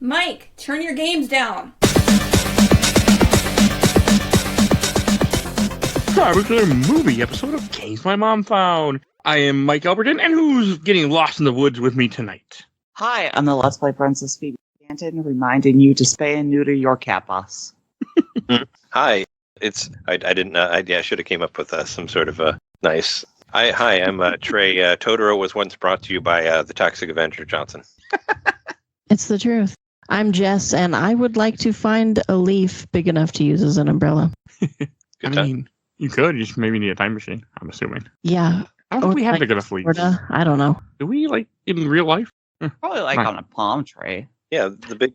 Mike, turn your games down. Time for a movie episode of Games My Mom Found. I am Mike Albertin, and who's getting lost in the woods with me tonight? Hi, I'm the Let's Play Princess Phoebe, Stanton, reminding you to spay and neuter your cat boss. Hi, I should have came up with some sort of a nice. Hi, I'm Trey. Totoro was once brought to you by the Toxic Avenger Johnson. It's the truth. I'm Jess, and I would like to find a leaf big enough to use as an umbrella. Good time. mean, you could. You just maybe need a time machine, I'm assuming. Yeah. I don't think we have big enough leaves. Florida, I don't know. Do we, like, in real life? Probably like on a palm tree. Yeah, the big,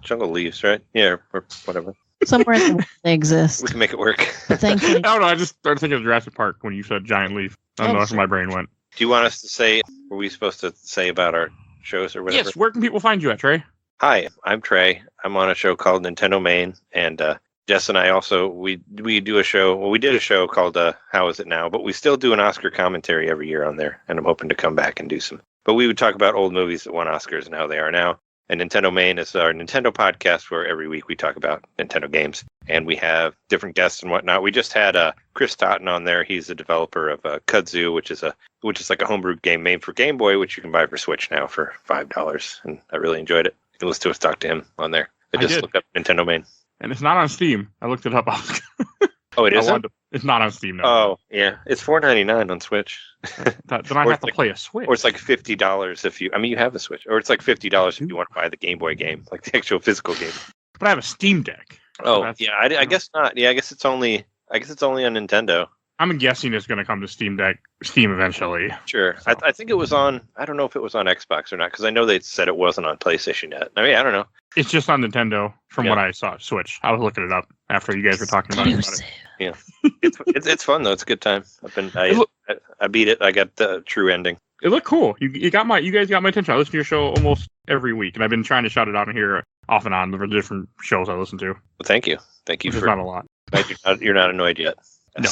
jungle leaves, right? Yeah, or whatever. Somewhere in the world they exist. We can make it work. But thankfully, I don't know. I just started thinking of Jurassic Park when you said giant leaf. I don't know. That's where my brain went. Do you want us to say? Were we supposed to say about our shows or whatever? Yes. Where can people find you at, Trey? Hi, I'm Trey. I'm on a show called Nintendo Main, and Jess and I also we do a show. Well, we did a show called How Is It Now? But we still do an Oscar commentary every year on there, and I'm hoping to come back and do some. But we would talk about old movies that won Oscars and how they are now. And Nintendo Main is our Nintendo podcast where every week we talk about Nintendo games. And we have different guests and whatnot. We just had Chris Totten on there. He's the developer of Kudzu, which is like a homebrew game made for Game Boy, which you can buy for Switch now for $5. And I really enjoyed it. You can listen to us talk to him on there. I just looked up Nintendo Main. And it's not on Steam. I looked it up. Oh, it isn't? It's not on Steam now. Oh, yeah. It's $4.99 on Switch. Then I have to play a Switch. Or it's like $50 if you... I mean, you have a Switch. Or it's like $50 if you want to buy the Game Boy game, like the actual physical game. But I have a Steam Deck. Oh, yeah. I guess not. Yeah, I guess it's only on Nintendo. I'm guessing it's going to come to Steam eventually. Sure. So. I think it was on... I don't know if it was on Xbox or not, because I know they said it wasn't on PlayStation yet. I mean, I don't know. It's just on Nintendo from what I saw. Switch. I was looking it up after you guys were talking about it. Yeah. It's fun, though. It's a good time. I beat it. I got the true ending. It looked cool. You guys got my attention. I listen to your show almost every week, and I've been trying to shout it out in here off and on for the different shows I listen to. Well, thank you. Thank you for not a lot. You're not annoyed yet. No.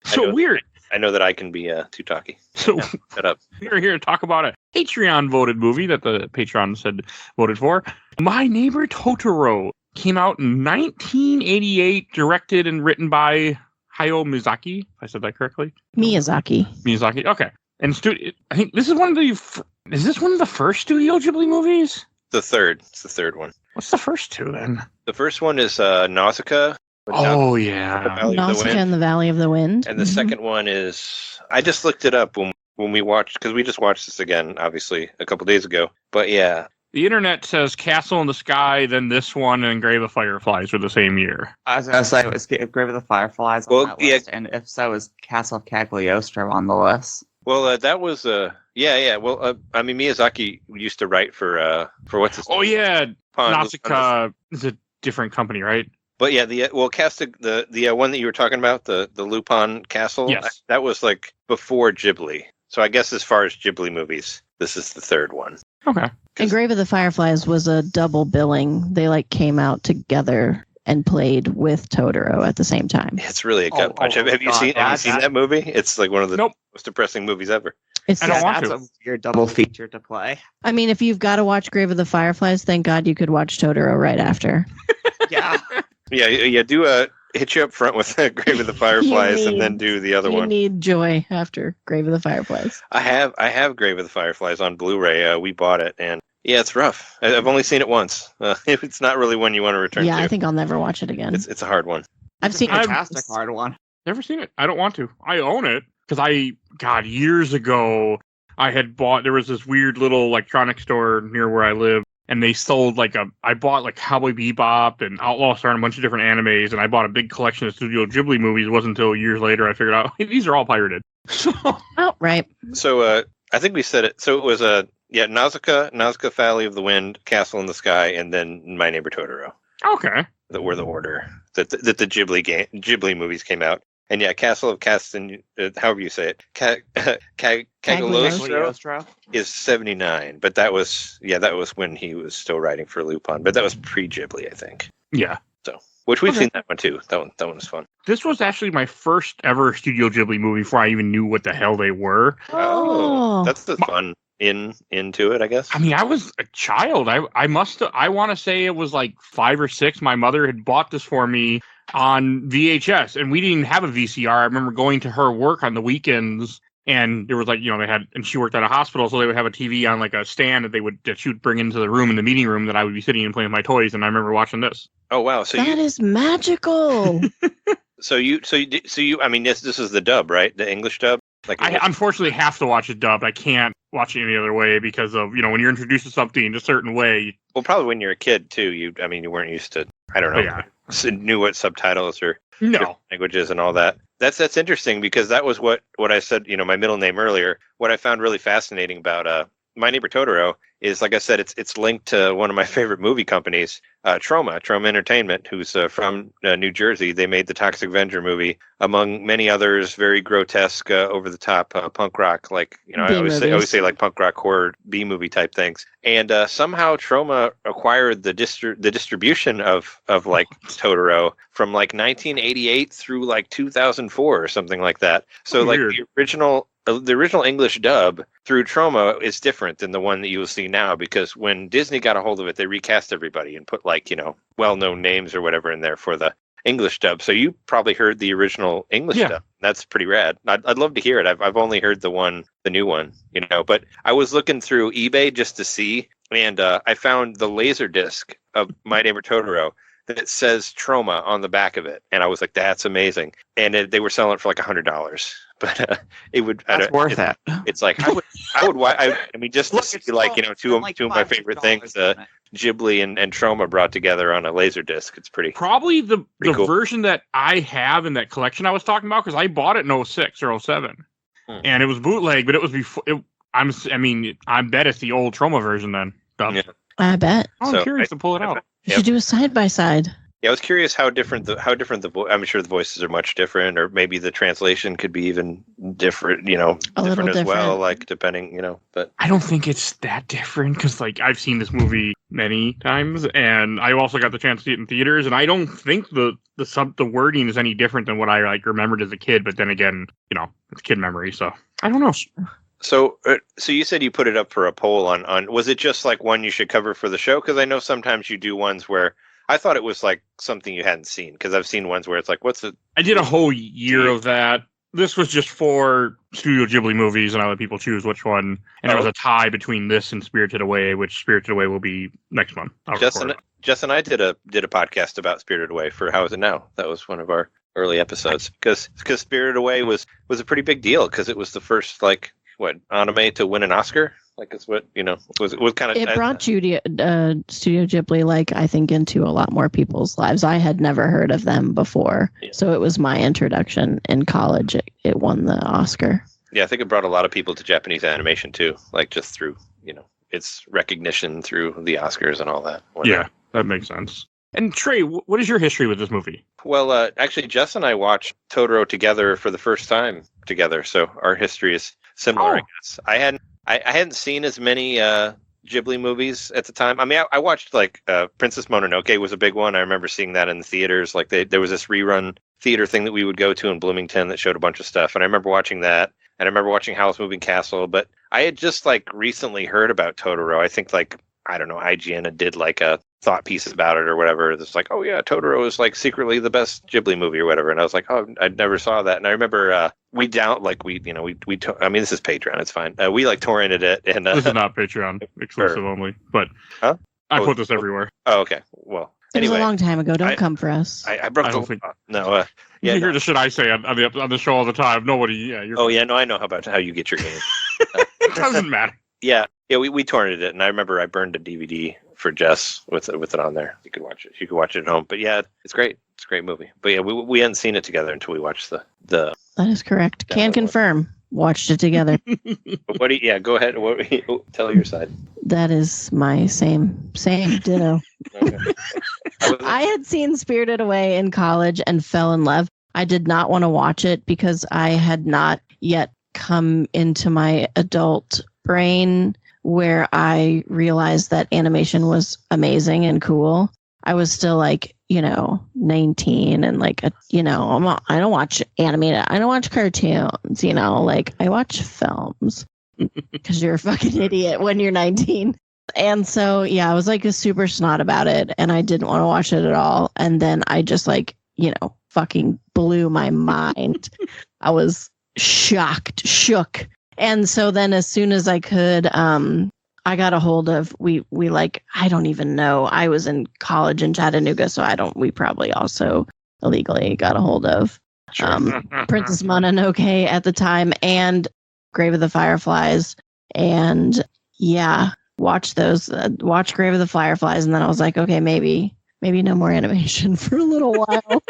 So weird. I know that I can be too talky. So shut up. We're here to talk about a Patreon voted movie that the Patreon said voted for. My Neighbor Totoro came out in 1988, directed and written by Hayao Miyazaki. If I said that correctly. Miyazaki. Okay. And I think this is one of the. Is this one of the first Studio Ghibli movies? It's the third one. What's the first two then? The first one is Nausicaa. Oh, yeah. Nausicaa and the Valley of the Wind. And the second one is... I just looked it up when we watched... Because we just watched this again, obviously, a couple days ago. But yeah. The internet says Castle in the Sky, then this one, and Grave of Fireflies were the same year. I was going to say, it was Grave of the Fireflies on that list. And if so, is Castle of Cagliostro on the list? Well, that was... Yeah. Well, I mean, Miyazaki used to write for what's his name? Oh, yeah. Nausicaa is a different company, right? But yeah, the one that you were talking about, the Lupin Castle, yes. That was like before Ghibli. So I guess as far as Ghibli movies, this is the third one. Okay. And Grave of the Fireflies was a double billing. They came out together and played with Totoro at the same time. It's really a gut punch. Have you seen that movie? It's like one of the most depressing movies ever. I don't want to. That's a weird double feature to play. I mean, if you've got to watch Grave of the Fireflies, thank God you could watch Totoro right after. Yeah. Yeah. Do hit you up front with Grave of the Fireflies, and then do the other one. You need joy after Grave of the Fireflies. I have Grave of the Fireflies on Blu-ray. We bought it, and yeah, it's rough. I've only seen it once. It's not really one you want to return to. Yeah, I think I'll never watch it again. It's a hard one. It's a fantastic hard one. Never seen it. I don't want to. I own it because years ago I had bought. There was this weird little electronics store near where I live. And they sold I bought Cowboy Bebop and Outlaw Star and a bunch of different animes, and I bought a big collection of Studio Ghibli movies. It wasn't until years later I figured out these are all pirated. Right. So I think we said it. So it was Nausicaa, Valley of the Wind, Castle in the Sky, and then My Neighbor Totoro. Okay. That were the order that the Ghibli movies came out. And yeah, Castle of Castan, however you say it, Cagliostro is 79. But that was when he was still writing for Lupin. But that was pre-Ghibli, I think. Yeah. So, which we've seen that one too. That one was fun. This was actually my first ever Studio Ghibli movie before I even knew what the hell they were. Oh, that's the fun. into it, I guess. I mean, I was a child. I want to say it was like 5 or 6. My mother had bought this for me on VHS, and we didn't even have a VCR. I remember going to her work on the weekends, and there was like, and she worked at a hospital, so they would have a TV on like a stand that she would bring into the room, in the meeting room, that I would be sitting and playing with my toys, and I remember watching this. Oh wow! So that is magical. So you. I mean, this is the dub, right? The English dub. Like I unfortunately have to watch it dubbed. I can't watch it any other way because of, when you're introduced to something in a certain way. Well, probably when you're a kid too. You weren't used to. I don't know. Knew what subtitles or languages and all that. That's interesting because that was what I said. My middle name earlier. What I found really fascinating about My Neighbor Totoro is, like I said, it's linked to one of my favorite movie companies, Troma Entertainment, who's from New Jersey. They made the Toxic Avenger movie, among many others, very grotesque, over the top punk rock, like I always say like punk rock horror B movie type things. And somehow Troma acquired the distribution of like Totoro from like 1988 through like 2004 or something like that. So like the original English dub through Troma is different than the one that you will see now, because when Disney got a hold of it, they recast everybody and put like, well-known names or whatever in there for the English dub. So you probably heard the original English dub. That's pretty rad. I'd love to hear it. I've only heard the new one, but I was looking through eBay just to see, and I found the laser disc of My Neighbor Totoro that says Troma on the back of it, and I was like, that's amazing. And they were selling it for like $100. But it would. That's worth it. It's like I would. Just to see like two of my favorite things, Ghibli and Troma brought together on a laser disc. It's probably the cool version that I have in that collection I was talking about, because I bought it in 06 or 07, and it was bootleg, but it was before. I bet it's the old Troma version then. Yeah. I bet. I'm curious to pull it out. You should do a side by side. Yeah, I was curious how different I'm sure the voices are much different, or maybe the translation could be even different, different as well, like depending, but I don't think it's that different, because like I've seen this movie many times, and I also got the chance to see it in theaters, and I don't think the wording is any different than what I like remembered as a kid, but then again, it's kid memory, so I don't know. So you said you put it up for a poll on was it just like one you should cover for the show? Because I know sometimes you do ones where I thought it was like something you hadn't seen, because I've seen ones where it's like, I did a whole year of that. This was just 4 Studio Ghibli movies, and I let people choose which one. And it was a tie between this and Spirited Away, which Spirited Away will be next month. Jess and I did a podcast about Spirited Away for How Is It Now? That was one of our early episodes, because Spirited Away was a pretty big deal, because it was the first anime to win an Oscar. Like it's what was kind of. It brought Studio Ghibli, I think, into a lot more people's lives. I had never heard of them before, so it was my introduction in college. It won the Oscar. Yeah, I think it brought a lot of people to Japanese animation too, like just through its recognition through the Oscars and all that. Yeah, that makes sense. And Trey, what is your history with this movie? Well, actually, Jess and I watched Totoro together for the first time together, so our history is similar. I guess I hadn't seen as many Ghibli movies at the time. I mean, I watched Princess Mononoke was a big one. I remember seeing that in the theaters. Like there was this rerun theater thing that we would go to in Bloomington that showed a bunch of stuff, and I remember watching that. And I remember watching Howl's Moving Castle. But I had just recently heard about Totoro. I think I don't know, IGN did a thought piece about it or whatever. It's like, oh yeah, Totoro is secretly the best Ghibli movie or whatever. And I was like, oh, I never saw that. And I remember I mean, this is Patreon, it's fine. We torrented it, and this is not Patreon exclusive only, but I put this everywhere. Oh, okay. Well, anyway, it was a long time ago. Don't come for us. I broke no. You hear the shit I say on the show all the time. Nobody. Yeah. I know how you get your game. It doesn't matter. Yeah, we torrented it, and I remember I burned a DVD for Jess with it on there. You could watch it. She could watch it at home. But yeah, it's great. It's a great movie. But yeah, we hadn't seen it together until we watched the. That is correct. Can confirm. Watched it together. But go ahead. Tell your side. That is my same ditto. Okay. I had seen Spirited Away in college and fell in love. I did not want to watch it because I had not yet come into my adult brain where I realized that animation was amazing and cool. I was still 19 and I don't watch animated. I don't watch cartoons, I watch films. because you're a fucking idiot when you're 19. And so, yeah, I was like a super snot about it and I didn't want to watch it at all. And then I just like, fucking blew my mind. I was shook. And so then as soon as I could, I got a hold of, we I don't even know. I was in college in Chattanooga, so we probably also illegally got a hold of Princess Mononoke at the time and Grave of the Fireflies. And yeah, watch Grave of the Fireflies. And then I was like, okay, maybe no more animation for a little while.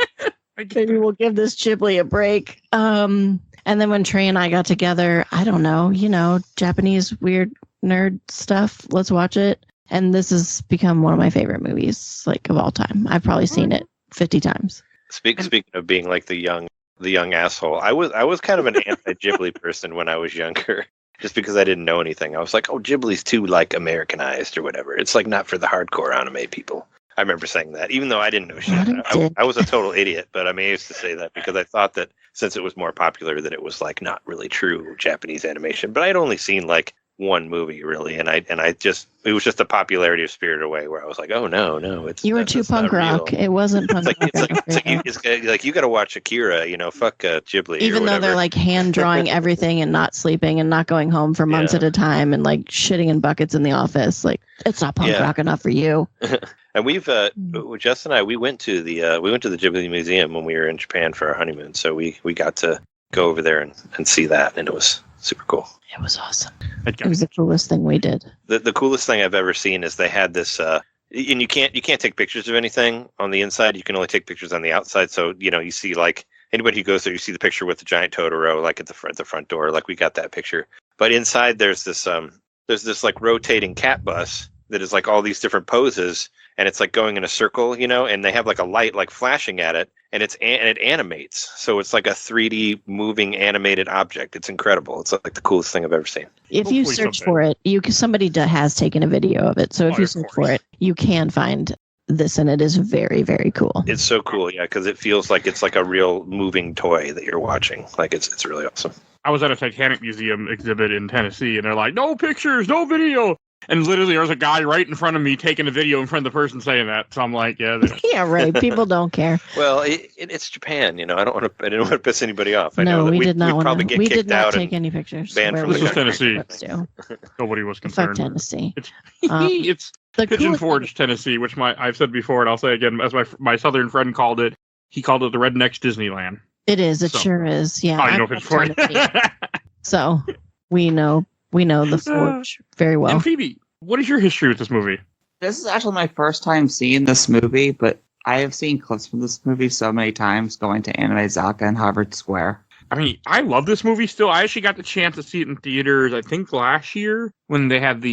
Maybe we'll give this Ghibli a break. And then when Trey and I got together, I don't know, Japanese weird nerd stuff. Let's watch it. And this has become one of my favorite movies, like of all time. I've probably seen it 50 times. Speaking of being like the young asshole, I was kind of an anti-Ghibli person when I was younger, just because I didn't know anything. I was like, oh, Ghibli's too like Americanized or whatever. It's like not for the hardcore anime people. I remember saying that, even though I didn't know shit. I was a total idiot, but I used to say that because I thought that since it was more popular, that it was like not really true Japanese animation. But I'd only seen like one movie really, and it was just the popularity of Spirited Away where I was like, oh no, it's you were too punk rock. It wasn't punk rock. It's like you got to watch Akira, fuck Ghibli. Even though they're like hand drawing everything and not sleeping and not going home for months at a time and like shitting in buckets in the office, like it's not punk rock enough for you. And we've Jess and I we went to the Ghibli Museum when we were in Japan for our honeymoon, so we got to go over there and see that, and it was super cool. It was awesome. It was the coolest thing we did. The coolest thing I've ever seen is they had this, and you can't take pictures of anything on the inside. You can only take pictures on the outside. So you see like anybody who goes there, you see the picture with the giant Totoro like at the front door. Like we got that picture. But inside there's this like rotating cat bus that is like all these different poses, and it's like going in a circle, and they have like a light like flashing at it, and it animates. So it's like a 3D moving animated object. It's incredible. It's like the coolest thing I've ever seen. If you search for it, somebody has taken a video of it. So if you search for it, you can find this, and it is very, very cool. It's so cool, yeah, because it feels like it's like a real moving toy that you're watching. Like it's really awesome. I was at a Titanic Museum exhibit in Tennessee, and they're like, no pictures, no video. And literally, there was a guy right in front of me taking a video in front of the person saying that. So I'm like, yeah. Yeah, right. People don't care. Well, it's Japan, I didn't want to piss anybody off. I no, know that we did not want to. We did not out take any pictures. Banned from this was Tennessee. Nobody was concerned. Fuck Tennessee. It's Pigeon Forge, Tennessee, which I've said before, and I'll say again, as my southern friend called it. He called it the Rednecks Disneyland. It is. It sure is. Yeah. I know Pigeon Forge. So we know the Forge very well. And Phoebe, what is your history with this movie? This is actually my first time seeing this movie, but I have seen clips from this movie so many times going to Anime Zaka and Harvard Square. I love this movie still. I actually got the chance to see it in theaters, I think last year when they had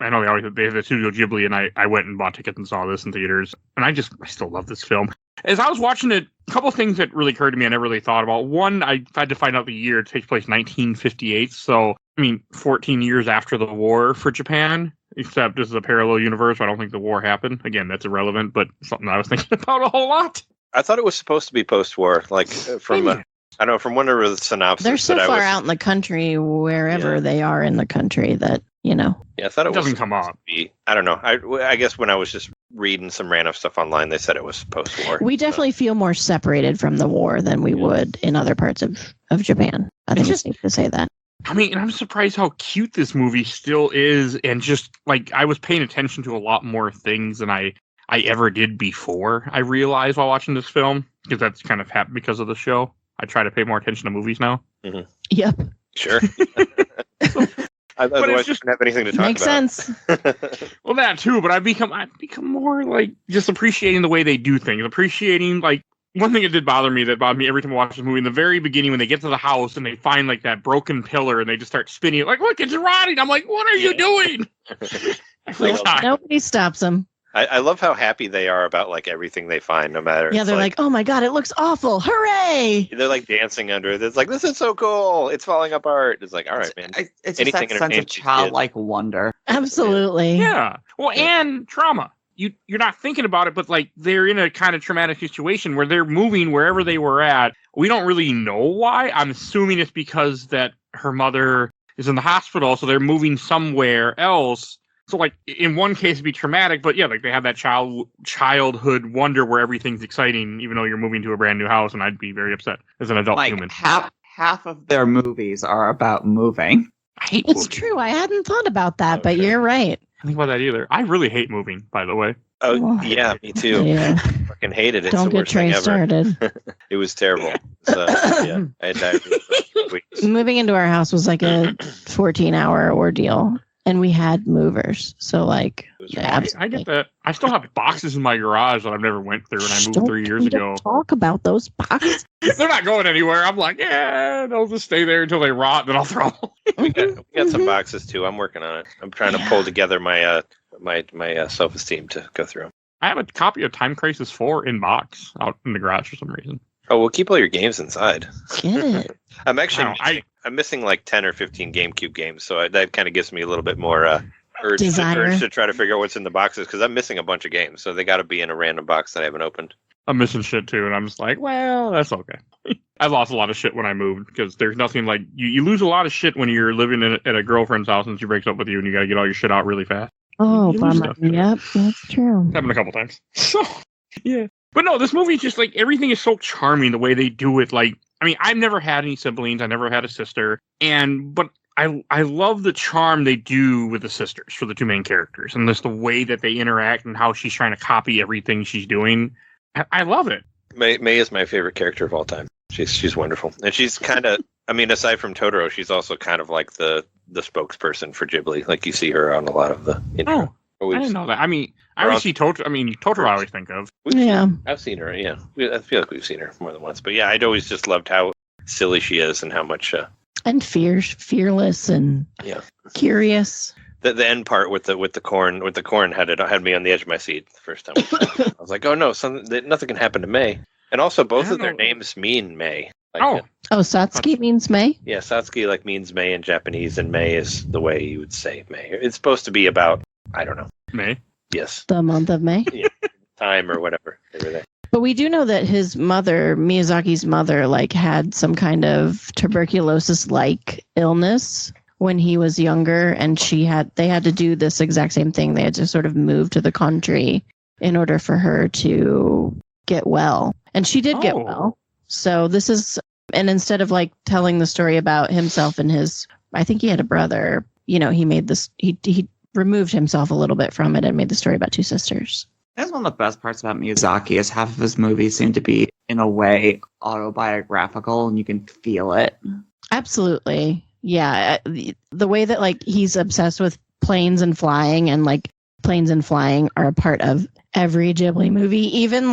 I know they have the Studio Ghibli, and I went and bought tickets and saw this in theaters. And I still love this film. As I was watching it, a couple of things that really occurred to me I never really thought about. One, I had to find out the year. It takes place 1958. So, 14 years after the war for Japan, except this is a parallel universe. I don't think the war happened. Again, that's irrelevant, but something I was thinking about a whole lot. I thought it was supposed to be post-war, like from one of the synopsis. They're so far out in the country, wherever they are in the country, that Yeah, I thought it doesn't come up. I don't know. I guess when I was just reading some random stuff online, they said it was post-war. We definitely feel more separated from the war than we would in other parts of Japan. I think it's safe to say that. And I'm surprised how cute this movie still is, and just like I was paying attention to a lot more things than I ever did before. I realized while watching this film, because that's kind of happened because of the show. I try to pay more attention to movies now. Mm-hmm. Yep. Sure. Otherwise, just don't have anything to talk makes about. Sense. Well, that too, but I've become more like just appreciating the way they do things. Appreciating like one thing that bothered me every time I watch this movie in the very beginning when they get to the house and they find like that broken pillar and they just start spinning it like, look, it's rotting. I'm like, what are you doing? Nobody stops them. I love how happy they are about like everything they find, no matter. Yeah, they're like, oh my god, it looks awful! Hooray! They're like dancing under it. It's like, this is so cool. It's falling apart. It's like, all right, man. It's just that sense of childlike wonder. Absolutely. Yeah. Well, and trauma. You're not thinking about it, but like they're in a kind of traumatic situation where they're moving wherever they were at. We don't really know why. I'm assuming it's because that her mother is in the hospital, so they're moving somewhere else. So, like, in one case, it'd be traumatic, but yeah, like, they have that childhood wonder where everything's exciting, even though you're moving to a brand new house, and I'd be very upset as an adult human. Half of their movies are about moving. I hate It's moving. true. I hadn't thought about that, but you're right. I think about that either. I really hate moving, by the way. Oh, yeah, me too. Yeah. Fucking hated it. It's Don't the get worst thing Trey ever. started. It was terrible. So, yeah, I had diarrhea for weeks. Moving into our house was like a 14-hour ordeal, and we had movers. So, like, yeah, I get that. I still have boxes in my garage that I've never went through, and I moved 3 years We ago. don't talk about those boxes. They're not going anywhere. I'm like, yeah, they'll just stay there until they rot, then I'll throw them. We got some boxes too. I'm working on it. I'm trying to pull together my my self-esteem to go through them. I have a copy of Time Crisis 4 in box out in the garage for some reason. Oh, we'll keep all your games inside. Get it. I'm actually I I'm missing like 10 or 15 GameCube games, so that kind of gives me a little bit more urge Desire. to try to figure out what's in the boxes, because I'm missing a bunch of games, so they got to be in a random box that I haven't opened. I'm missing shit too, and I'm just like, well, that's okay. I lost a lot of shit when I moved because there's nothing like you lose a lot of shit when you're living at a girlfriend's house and she breaks up with you and you got to get all your shit out really fast. Oh, You lose bummer. stuff. Yep, that's true. Happened a couple times. So, yeah. But no, this movie is just like everything is so charming the way they do it. Like, I mean, I've never had any siblings. I never had a sister. But I love the charm they do with the sisters for the two main characters and just the way that they interact and how she's trying to copy everything she's doing. I love it. May is my favorite character of all time. She's wonderful, and she's kind of. I mean, aside from Totoro, she's also kind of like the spokesperson for Ghibli. Like you see her on a lot of the. Oh, I didn't know that. I mean, I always see Totoro. I mean, Totoro I always think of. Yeah. I've seen her. Yeah, I feel like we've seen her more than once. But yeah, I'd always just loved how silly she is and how much. And fearless and curious. The end part with the corn had me on the edge of my seat the first time. I was like, oh no, nothing can happen to May. And also, both of their names mean May. Like, Satsuki means May? Yeah, Satsuki means May in Japanese, and May is the way you would say May. It's supposed to be about, I don't know. May? Yes. The month of May? Yeah, time or whatever. Everything. But we do know that his mother, Miyazaki's mother, had some kind of tuberculosis-like illness when he was younger, and they had to do this exact same thing. They had to sort of move to the country in order for her to get well. And she did get well. So this is, and instead of telling the story about himself and I think he had a brother, he made this, he removed himself a little bit from it and made the story about two sisters. That's one of the best parts about Miyazaki is half of his movies seem to be, in a way, autobiographical, and you can feel it. Absolutely. Yeah. The way that, he's obsessed with planes and flying, and, planes and flying are a part of every Ghibli movie. Even,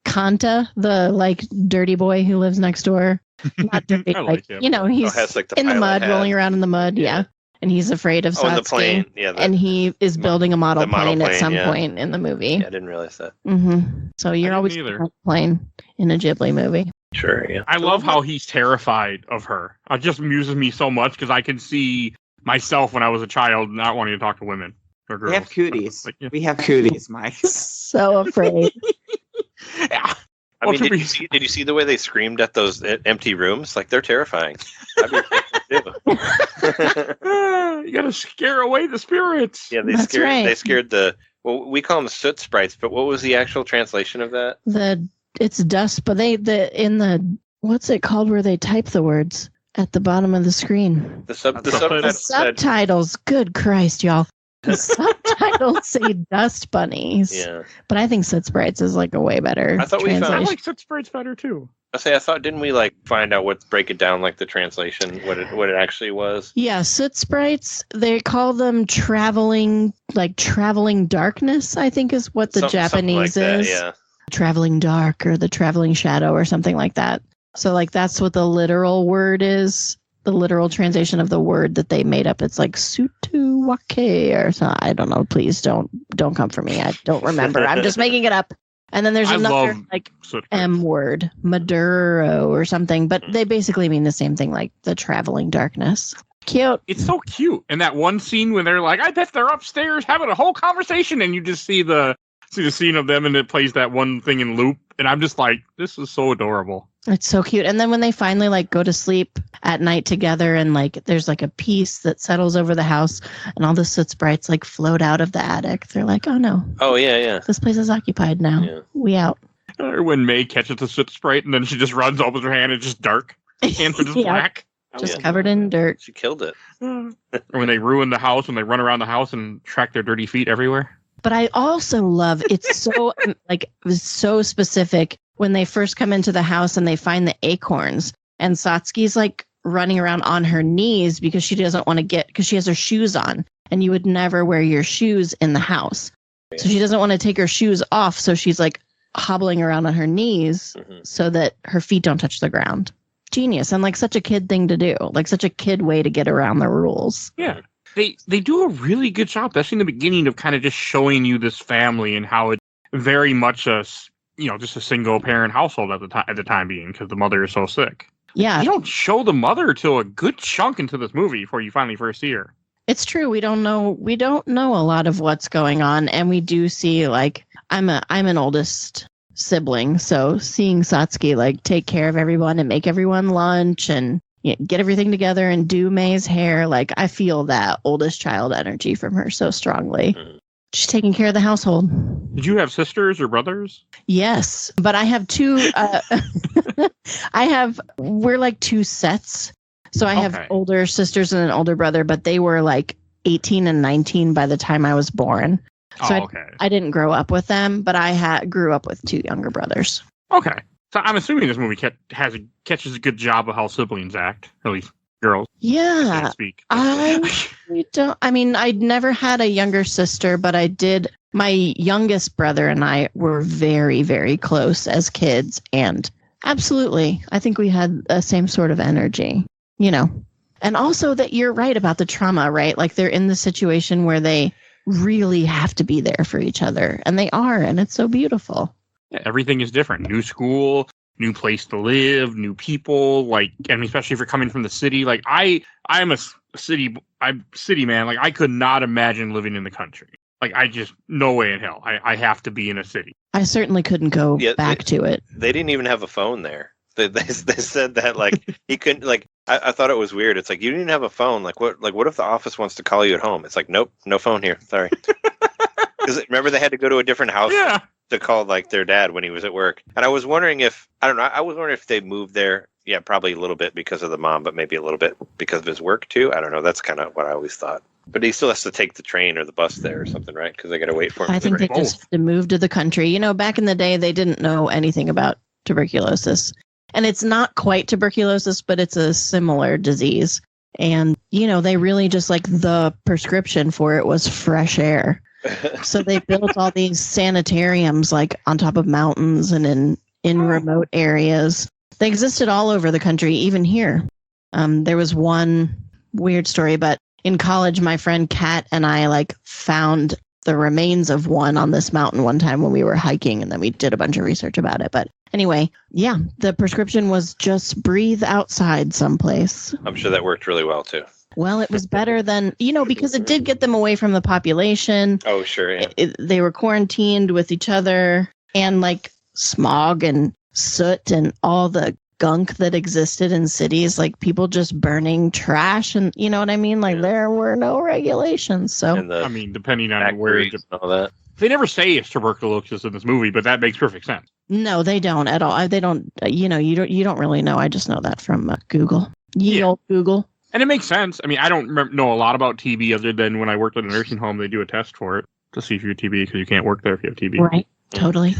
Kanta, the, dirty boy who lives next door. Not dirty, he's has, the in the mud, hat. rolling around in the mud, yeah. And he's afraid of Satsuki. The plane. Yeah, and he is building a model plane at some yeah. point in the movie. Yeah, I didn't realize that. Mm-hmm. So you're always on a plane in a Ghibli movie. Sure, yeah. I love how he's terrified of her. It just amuses me so much because I can see myself when I was a child not wanting to talk to women or girls. We have cooties. We have cooties, Mike. So afraid. Yeah. I mean, did you see the way they screamed at those empty rooms? They're terrifying. I'd be afraid too. You gotta scare away the spirits. Yeah, they scared we call them soot sprites, but what was the actual translation of that? It's dust, but what's it called where they type the words at the bottom of the screen? The subtitles. Subtitles. Good Christ, y'all. The subtitles say dust bunnies. Yeah. But I think soot sprites is a way better translation. I like soot sprites better too. I thought, didn't we find out break it down the translation, what it actually was? Yeah, soot sprites, they call them traveling darkness, I think is what the Japanese is. Yeah. Traveling dark or the traveling shadow or something like that. So that's what the literal word is. The literal translation of the word that they made up. It's Sutuwake or something. I don't know. Please don't come for me. I don't remember. I'm just making it up. And then there's another M word, Maduro or something, but they basically mean the same thing, the traveling darkness. Cute. It's so cute. And that one scene when they're I bet they're upstairs having a whole conversation, and you just see the scene of them, and it plays that one thing in loop, And I'm just like, this is so adorable. It's so cute. And then when they finally like go to sleep at night together and like there's like a peace that settles over the house and all the soot sprites like float out of the attic. They're like, oh no. Oh, yeah. This place is occupied now. Yeah. We out. Or when May catches the soot sprite and then she just runs, opens her hand, and it's just dark. Hands are just Yeah. black. Just covered in dirt. She killed it. Or when they ruin the house, when they run around the house and track their dirty feet everywhere. But I also love it's so like so specific when they first come into the house and they find the acorns and Satsuki's like running around on her knees because she doesn't want to because she has her shoes on and you would never wear your shoes in the house. So she doesn't want to take her shoes off. So she's like hobbling around on her knees so that her feet don't touch the ground. Genius. And like such a kid thing to do, like such a kid way to get around the rules. Yeah. They do a really good job, especially in the beginning, of kind of just showing you this family and how it's very much just a single parent household at the time being because the mother is so sick. Yeah. You don't show the mother till a good chunk into this movie before you finally first see her. It's true. We don't know a lot of what's going on. And we do see like I'm an oldest sibling. So seeing Satsuki like take care of everyone and make everyone lunch and get everything together and do May's hair. Like I feel that oldest child energy from her so strongly. She's taking care of the household. Did you have sisters or brothers? Yes, but I have two. We're like two sets. So I have older sisters and an older brother, but they were like 18 and 19 by the time I was born. So I didn't grow up with them, but I grew up with two younger brothers. Okay. So I'm assuming this movie catches a good job of how siblings act, at least girls. Yeah. Can't speak. I'd never had a younger sister, but I did. My youngest brother and I were very, very close as kids. And absolutely, I think we had the same sort of energy, And also that you're right about the trauma, right? Like they're in the situation where they really have to be there for each other. And they are. And it's so beautiful. Yeah, everything is different. New school, new place to live, new people. Like, and especially if you're coming from the city. Like I'm a city man. Like I could not imagine living in the country. Like I just, no way in hell. I have to be in a city. I certainly couldn't go back to it. They didn't even have a phone there. They said that like he couldn't like. I thought it was weird. It's like you didn't even have a phone. What if the office wants to call you at home? It's like nope, no phone here. Sorry. Because remember they had to go to a different house. Yeah. To call like their dad when he was at work. And I was wondering if they moved there. Yeah, probably a little bit because of the mom, but maybe a little bit because of his work too. I don't know. That's kind of what I always thought. But he still has to take the train or the bus there or something, right? Because they got to wait for him. I think they just had to move to the country. Back in the day, they didn't know anything about tuberculosis. And it's not quite tuberculosis, but it's a similar disease. And, they really just like the prescription for it was fresh air. So they built all these sanitariums like on top of mountains and in remote areas. They existed all over the country, even here. There was one weird story, but in college, my friend Kat and I like found the remains of one on this mountain one time when we were hiking, and then we did a bunch of research about it. But anyway, yeah, the prescription was just breathe outside someplace. I'm sure that worked really well too. Well, it was better than, because it did get them away from the population. Oh, sure. Yeah. They were quarantined with each other and like smog and soot and all the gunk that existed in cities, like people just burning trash. And you know what I mean? Like there were no regulations. So, depending on where and all that. They never say it's tuberculosis in this movie, but that makes perfect sense. No, they don't at all. They don't, you don't really know. I just know that from Google. Old Google. And it makes sense. I don't know a lot about TB other than when I worked at a nursing home, they do a test for it to see if you have TB because you can't work there if you have TB. Right. Totally.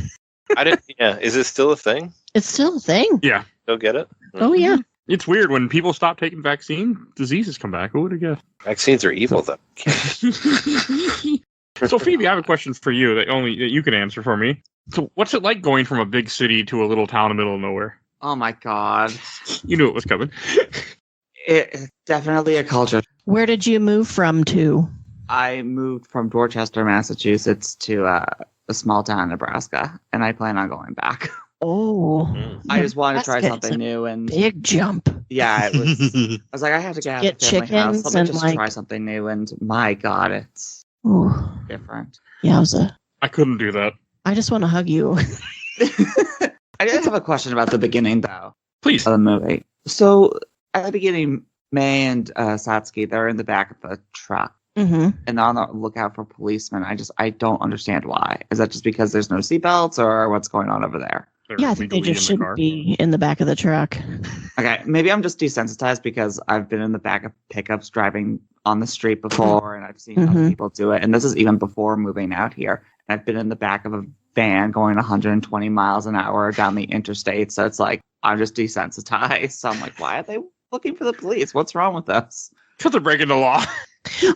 Is it still a thing? It's still a thing. Yeah. Still get it? Oh, yeah. It's weird. When people stop taking vaccine, diseases come back. Who would have guessed? Vaccines are evil, though. So, Phoebe, I have a question for you that you can answer for me. So, what's it like going from a big city to a little town in the middle of nowhere? Oh, my God. You knew it was coming. It's definitely a culture. Where did you move from to? I moved from Dorchester, Massachusetts to a small town in Nebraska, and I plan on going back. Oh. I just wanted to try something new. And big jump. Yeah, it was. I was like, I have to get out of the family house. Let me just try something new. And my God, it's different. Yowza. I couldn't do that. I just want to hug you. I did have a question about the beginning, though, Please. of the movie. So, at the beginning, May and Satsuki, they're in the back of the truck. Mm-hmm. And on the lookout for policemen. I don't understand why. Is that just because there's no seatbelts, or what's going on over there? Yeah, I think they just shouldn't be in the back of the truck. Okay, maybe I'm just desensitized because I've been in the back of pickups driving on the street before, and I've seen other people do it. And this is even before moving out here. And I've been in the back of a van going 120 miles an hour down the interstate. So it's like, I'm just desensitized. So I'm like, why are they looking for the police? What's wrong with us? Because they're breaking the law.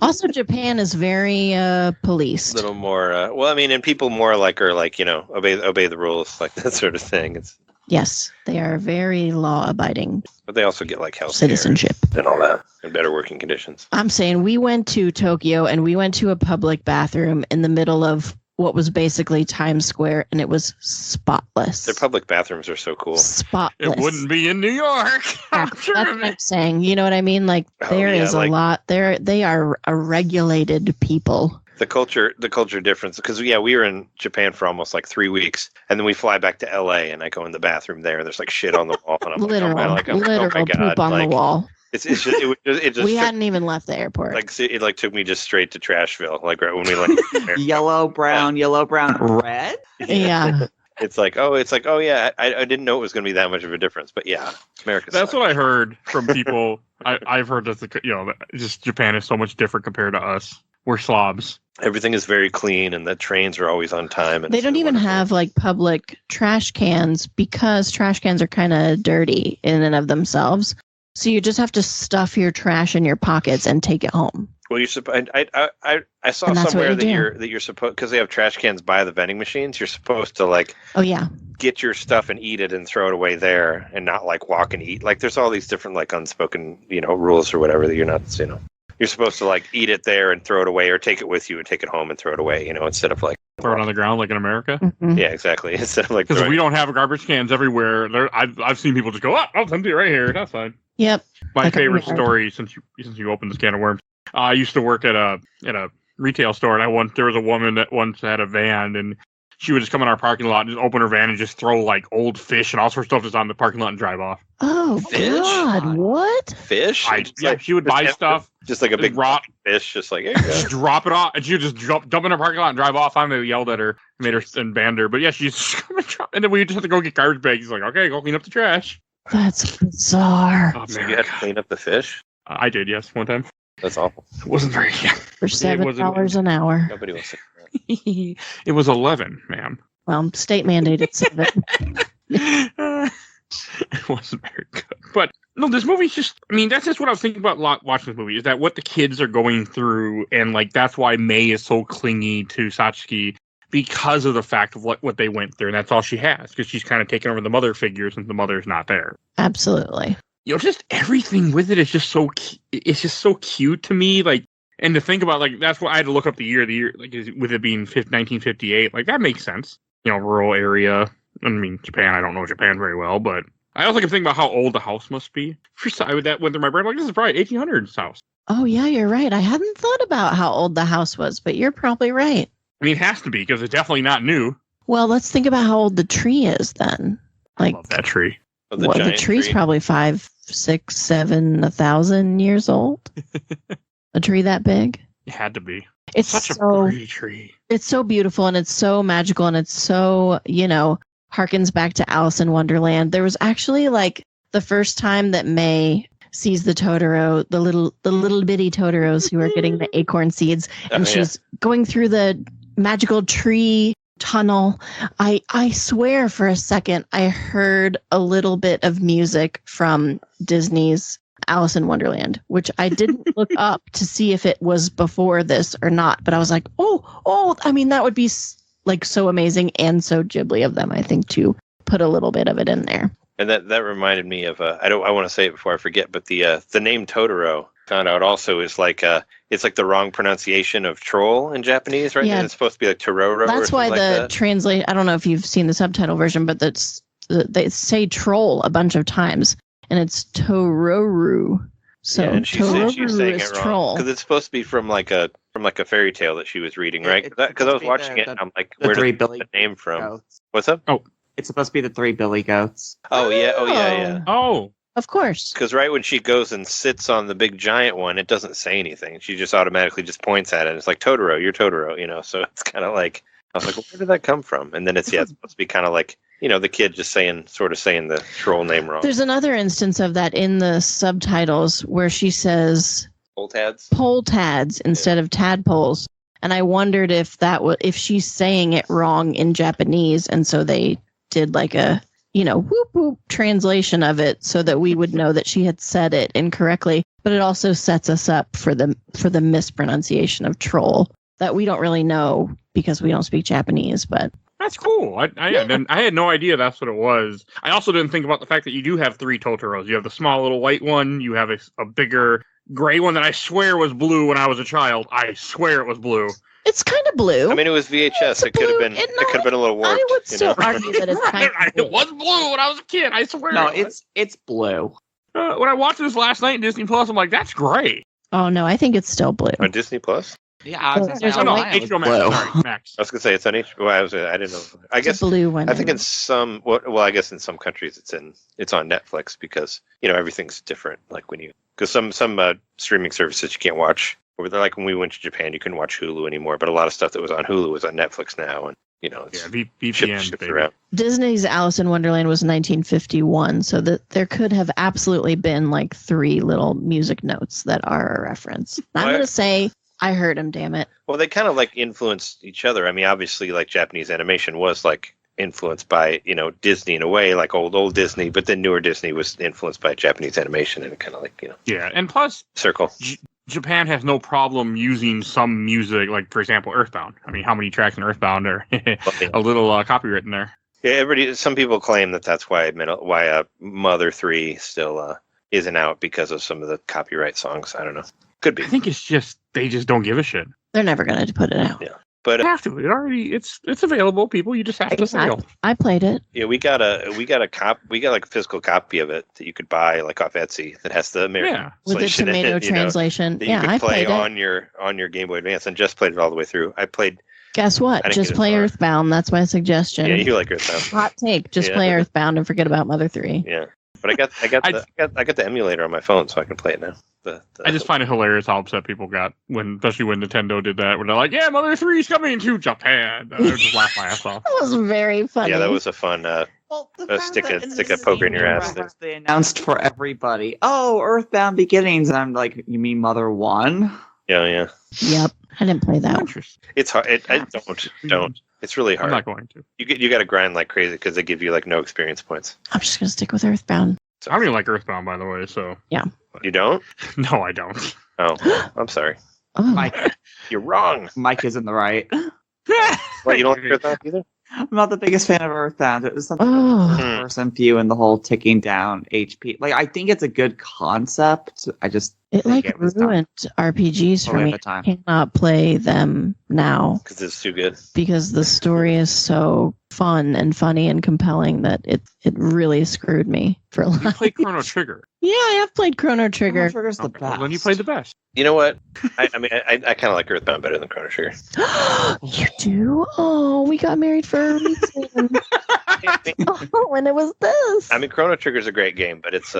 Also, Japan is very policed. A little more, well, I mean, and people more like are like, obey the rules, like that sort of thing. Yes, they are very law-abiding. But they also get like health citizenship and all that, and better working conditions. I'm saying we went to Tokyo and we went to a public bathroom in the middle of what was basically Times Square, and it was spotless. Their public bathrooms are so cool. Spotless. It wouldn't be in New York. I'm sure That's of what I'm it. saying. You know what I mean? Like there is a lot. They are a regulated people. The culture difference, because we were in Japan for almost like 3 weeks, and then we fly back to LA, and I go in the bathroom there, and there's like shit on the wall, and I'm literal oh my God, poop on the wall. It just we hadn't even left the airport. Like it took me just straight to Trashville, like right when we left. Yellow, brown, red. Yeah. It's like, oh yeah, I didn't know it was going to be that much of a difference, but yeah, America. That's what I heard from people. I've heard that just Japan is so much different compared to us. We're slobs. Everything is very clean, and the trains are always on time. And they don't even have like public trash cans because trash cans are kind of dirty in and of themselves. So you just have to stuff your trash in your pockets and take it home. Well, I saw somewhere that you're supposed, because they have trash cans by the vending machines. You're supposed to like, get your stuff and eat it and throw it away there, and not like walk and eat. Like there's all these different like unspoken rules or whatever that you're not You're supposed to like eat it there and throw it away, or take it with you and take it home and throw it away. Instead of like throw it on the ground like in America. Mm-hmm. Yeah, exactly. Instead of like because we don't have garbage cans everywhere. I've seen people just go, I'll empty it right here. That's fine. Yep. My favorite story since you opened this can of worms. I used to work at a retail store, and there was a woman that once had a van, and she would just come in our parking lot and just open her van and just throw like old fish and all sorts of stuff just on the parking lot and drive off. Oh, fish? God, what? Fish? She would buy stuff. Just like a big raw fish, just like, just drop it off, and she would just dump in her parking lot and drive off. I yelled at her, made her and banned her. But yeah, she's just come and drop, and then we just have to go get garbage bags. He's like, okay, go clean up the trash. That's bizarre. So you had to clean up the fish? I did, yes, one time. That's awful. It wasn't very. For $7 an hour. Nobody wants to. It was 11, ma'am. Well, state mandated 7. It wasn't very good. But no, this movie's just, that's just what I was thinking about watching this movie, is that what the kids are going through, and like that's why May is so clingy to Satsuki, because of the fact of what they went through, and that's all she has, because she's kind of taken over the mother figure since the mother's not there. Absolutely. Just everything with it is just so it's just so cute to me, like, and to think about, like, that's what I had to look up the year, like, with it being 1958, like that makes sense. Rural area. Japan, I don't know Japan very well, but I also can think about how old the house must be. That went through my brain, like, this is probably 1800s house. Oh, yeah, you're right. I hadn't thought about how old the house was, but you're probably right. It has to be, because it's definitely not new. Well, let's think about how old the tree is then. Like, I love that tree. The tree's probably 5, 6, 7, 1,000 years old. A tree that big? It had to be. It's such a pretty tree. It's so beautiful, and it's so magical, and it's so, harkens back to Alice in Wonderland. There was actually like the first time that May sees the Totoro, the little bitty Totoros who are getting the acorn seeds, and she's going through the magical tree tunnel. I swear for a second I heard a little bit of music from Disney's Alice in Wonderland, which I didn't look up to see if it was before this or not, but I was like, that would be like so amazing and so Ghibli of them, I think, to put a little bit of it in there. And that reminded me of I want to say it before I forget, but the name Totoro, found out also, is like it's like the wrong pronunciation of troll in Japanese, right? Yeah. And it's supposed to be like Tororo. That's why the translate. I don't know if you've seen the subtitle version, but they say troll a bunch of times, and it's Tororu. So and she's saying is it wrong troll because it's supposed to be from like a fairy tale that she was reading, right? Because I was watching it, and I'm like, where did the name from? Goats. What's up? Oh, It's supposed to be the 3 billy goats. Oh yeah. Oh, Of course. Because right when she goes and sits on the big giant one, it doesn't say anything. She just automatically just points at it. It's like Totoro, you're Totoro, So it's kind of like I was like, well, where did that come from? And then it's supposed to be kind of like the kid just saying the troll name wrong. There's another instance of that in the subtitles where she says Poltads instead of tadpoles. And I wondered if if she's saying it wrong in Japanese, and so they did like a whoop whoop translation of it so that we would know that she had said it incorrectly. But it also sets us up for the mispronunciation of troll that we don't really know because we don't speak Japanese. But that's cool. I had no idea that's what it was. I also didn't think about the fact that you do have 3 Totoros. You have the small little white one. You have a bigger gray one that I swear was blue when I was a child. I swear it was blue. It's kind of blue. I mean, it was VHS. It could have been. It could have been a little warped. I would still argue that it's kind of blue. It was blue when I was a kid. I swear. No, it's blue. When I watched this last night in Disney Plus, I'm like, that's great. Oh no, I think it's still blue. On Disney Plus. Yeah, I was There's a white HBO Max. Sorry, Max. I was gonna say it's on HBO. Well, I didn't know. I guess a blue one. I think in some. Well, I guess in some countries it's on Netflix because everything's different. Like because some streaming services you can't watch. Or like when we went to Japan, you couldn't watch Hulu anymore. But a lot of stuff that was on Hulu is on Netflix now, and it's VPN. shipped around. Disney's Alice in Wonderland was 1951, so that there could have absolutely been like 3 little music notes that are a reference. I'm going to say I heard him, damn it. Well, they kind of like influenced each other. I mean, obviously, like Japanese animation was like influenced by Disney in a way, like old Disney, but then newer Disney was influenced by Japanese animation, and kind of like Yeah, and plus circle. Japan has no problem using some music, like, for example, Earthbound. I mean, how many tracks in Earthbound are a little copywritten there? Yeah, some people claim that's why Mother 3 still isn't out because of some of the copyright songs. I don't know. Could be. I think it's just, they just don't give a shit. They're never going to put it out. Yeah. But you have to. It's available, people. You just have to sell. I played it. Yeah, we got like a physical copy of it that you could buy like off Etsy that has the American with the tomato translation. That you could play on your Game Boy Advance, and just played it all the way through. I played. Guess what? Just play Earthbound. That's my suggestion. Yeah, you like Earthbound. Hot take. Just play Earthbound and forget about Mother 3. Yeah, but I got the emulator on my phone, so I can play it now. I just find it hilarious how upset people got especially when Nintendo did that, when they're like, "Yeah, Mother 3 is coming to Japan." I just laughed my ass off. That was very funny. Yeah, that was a fun. Stick a poker in your ass. They announced for everybody, "Oh, Earthbound Beginnings," and I'm like, "You mean Mother 1?" Yeah. Yep, I didn't play that one. It's hard. Don't. It's really hard. I'm not going to. You got to grind like crazy because they give you like no experience points. I'm just gonna stick with Earthbound. I don't even like Earthbound, by the way. So yeah. You don't? No, I don't. Oh, I'm sorry. Oh. Mike, you're wrong. Mike isn't the right. What, you don't like Earthbound either? I'm not the biggest fan of Earthbound. It was something person view and the whole ticking down HP. Like, I think it's a good concept. It ruined RPGs for me. I cannot play them now because it's too good. Because the story is so fun and funny and compelling that it really screwed me for life. You played Chrono Trigger. Yeah, I have played Chrono Trigger. Chrono Trigger's the best. Well, then you played the best. You know what? I mean, I kind of like Earthbound better than Chrono Trigger. You do? Oh, we got married for a reason. Oh, and it was this. I mean, Chrono Trigger's a great game, but it's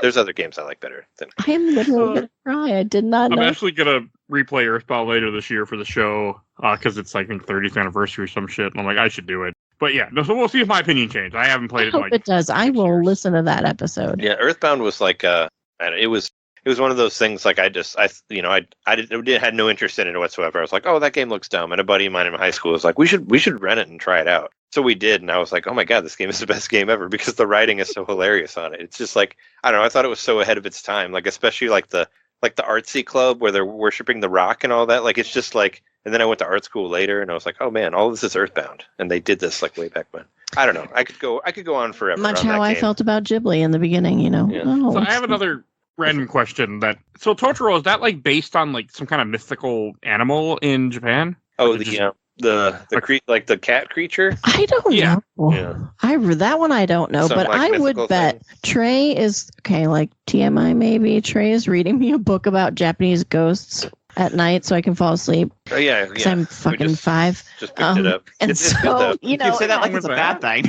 there's other games I like better than. I am literally gonna cry. I did not know. I'm actually gonna replay Earthbound later this year for the show because it's I think 30th anniversary or some shit, and I'm like, I should do it. But yeah, so we'll see if my opinion changes. I haven't played it. I hope it does. I will listen to that episode. Yeah, Earthbound was like it was one of those things like I had no interest in it whatsoever. I was like, oh, that game looks dumb. And a buddy of mine in high school was like, we should rent it and try it out. So we did, and I was like, oh my god, this game is the best game ever because the writing is so hilarious on it. It's just like I don't know. I thought it was so ahead of its time. Like especially like the artsy club where they're worshiping the rock and all that. Like it's just like. And then I went to art school later, and I was like, oh man, all this is Earthbound, and they did this like way back when. I don't know. I could go on forever. Much how I felt about Ghibli in the beginning, you know. Yeah. Oh, so I have another random question. So Totoro, is that like based on like some kind of mythical animal in Japan? Oh, the cat creature. I don't know. Yeah. That one I don't know, but I would bet Trey is okay. Like TMI, maybe Trey is reading me a book about Japanese ghosts at night so I can fall asleep. Oh yeah, because I'm fucking 5. Just picked it up. And it's so you say that like it's a bad thing.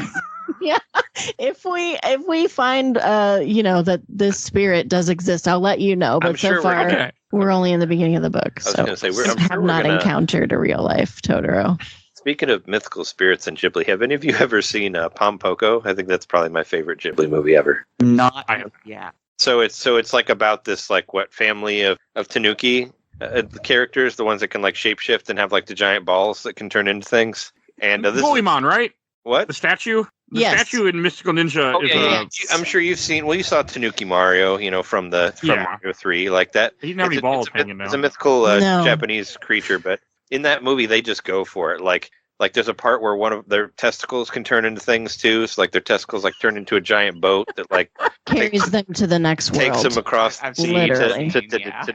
Yeah. If we find that this spirit does exist, I'll let you know. But I'm sure so far we're only in the beginning of the book. I was going to say, I'm have sure we're not gonna... encountered a real life Totoro. Speaking of mythical spirits in Ghibli, have any of you ever seen Pompoko? I think that's probably my favorite Ghibli movie ever. Not I have. yeah. So it's like about this like what family of Tanuki characters, the ones that can like shapeshift and have like the giant balls that can turn into things. And this Goemon, right? what? The statue? The Yes. statue in Mystical Ninja Oh, is yeah. I'm sure you've seen. Well, you saw Tanuki Mario, from Mario 3, like that. he didn't have any balls hanging down. It's a mythical No. Japanese creature, but in that movie they just go for it. Like there's a part where one of their testicles can turn into things too. So like their testicles like turn into a giant boat that like Carries them to the next world. takes them across the I've sea Literally. to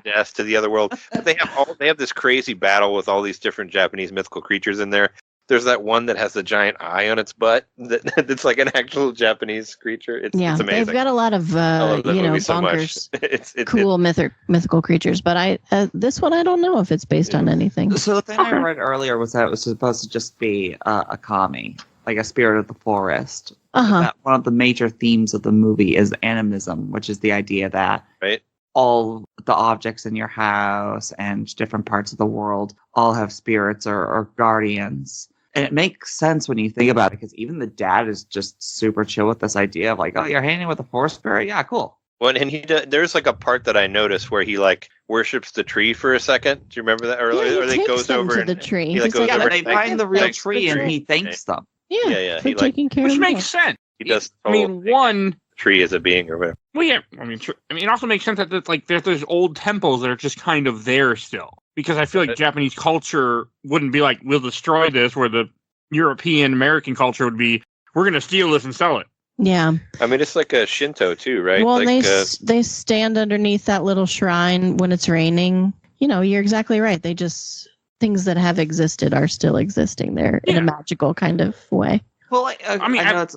death to the other world. But they have this crazy battle with all these different Japanese mythical creatures in there. There's that one that has the giant eye on its butt that's like an actual Japanese creature. It's amazing. They've got a lot of I love that movie so bonkers, much. It's cool mythical creatures. But this one I don't know if it's based on anything. So the thing I read earlier was that it was supposed to just be a kami, like a spirit of the forest. That one of the major themes of the movie is animism, which is the idea that right. all the objects in your house and different parts of the world all have spirits or guardians. And it makes sense when you think about it, because even the dad is just super chill with this idea of like, oh, you're hanging with a forest spirit? Yeah, cool. Well, and there's like a part that I noticed where he like worships the tree for a second. Do you remember that earlier? Yeah, or they goes over to and the tree. he like goes Yeah, over they and find the real thanks tree the and he thanks them. Yeah, for he, like, taking care Which of makes sense. he does. I mean, one. Tree as a being or whatever. Well, yeah. I mean, it also makes sense that there's old temples that are just kind of there still, because I feel like Japanese culture wouldn't be like, we'll destroy this, where the European American culture would be, we're going to steal this and sell it. Yeah. I mean, it's like a Shinto too, right? Well, like, they stand underneath that little shrine when it's raining. You're exactly right. They just, things that have existed are still existing there in a magical kind of way. Well, I mean, I know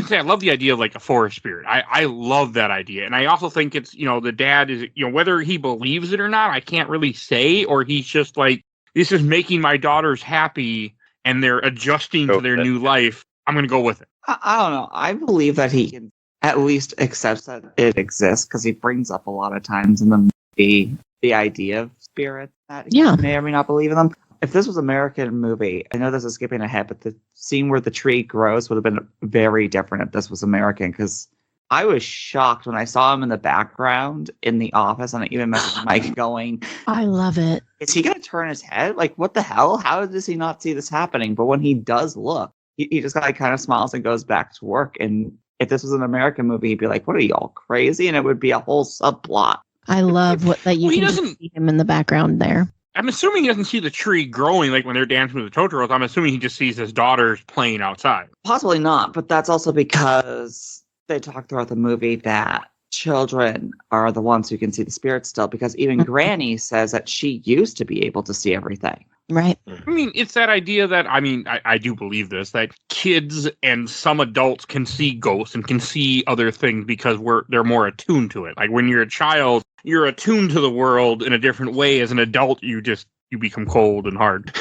I love the idea of like a forest spirit. I love that idea. And I also think it's, the dad is, whether he believes it or not, I can't really say, or he's just like, this is making my daughters happy and they're adjusting to their new life. I'm going to go with it. I don't know. I believe that he can at least accept that it exists, because he brings up a lot of times in the movie the idea of spirits that he may or may not believe in them. If this was an American movie, I know this is skipping ahead, but the scene where the tree grows would have been very different if this was American, because I was shocked when I saw him in the background in the office, and I even messaged Mike going, I love it. Is he going to turn his head? Like, what the hell? How does he not see this happening? But when he does look, he just kind of smiles and goes back to work. And if this was an American movie, he'd be like, what are y'all, crazy? And it would be a whole subplot. I love that you can just see him in the background there. I'm assuming he doesn't see the tree growing like when they're dancing with the Totoros. I'm assuming he just sees his daughters playing outside. Possibly not, but that's also because they talk throughout the movie that children are the ones who can see the spirits still, because even Granny says that she used to be able to see everything. Right. I mean, it's that idea that, I do believe this, that kids and some adults can see ghosts and can see other things because they're more attuned to it. Like when you're a child, you're attuned to the world in a different way. As an adult, you become cold and hard.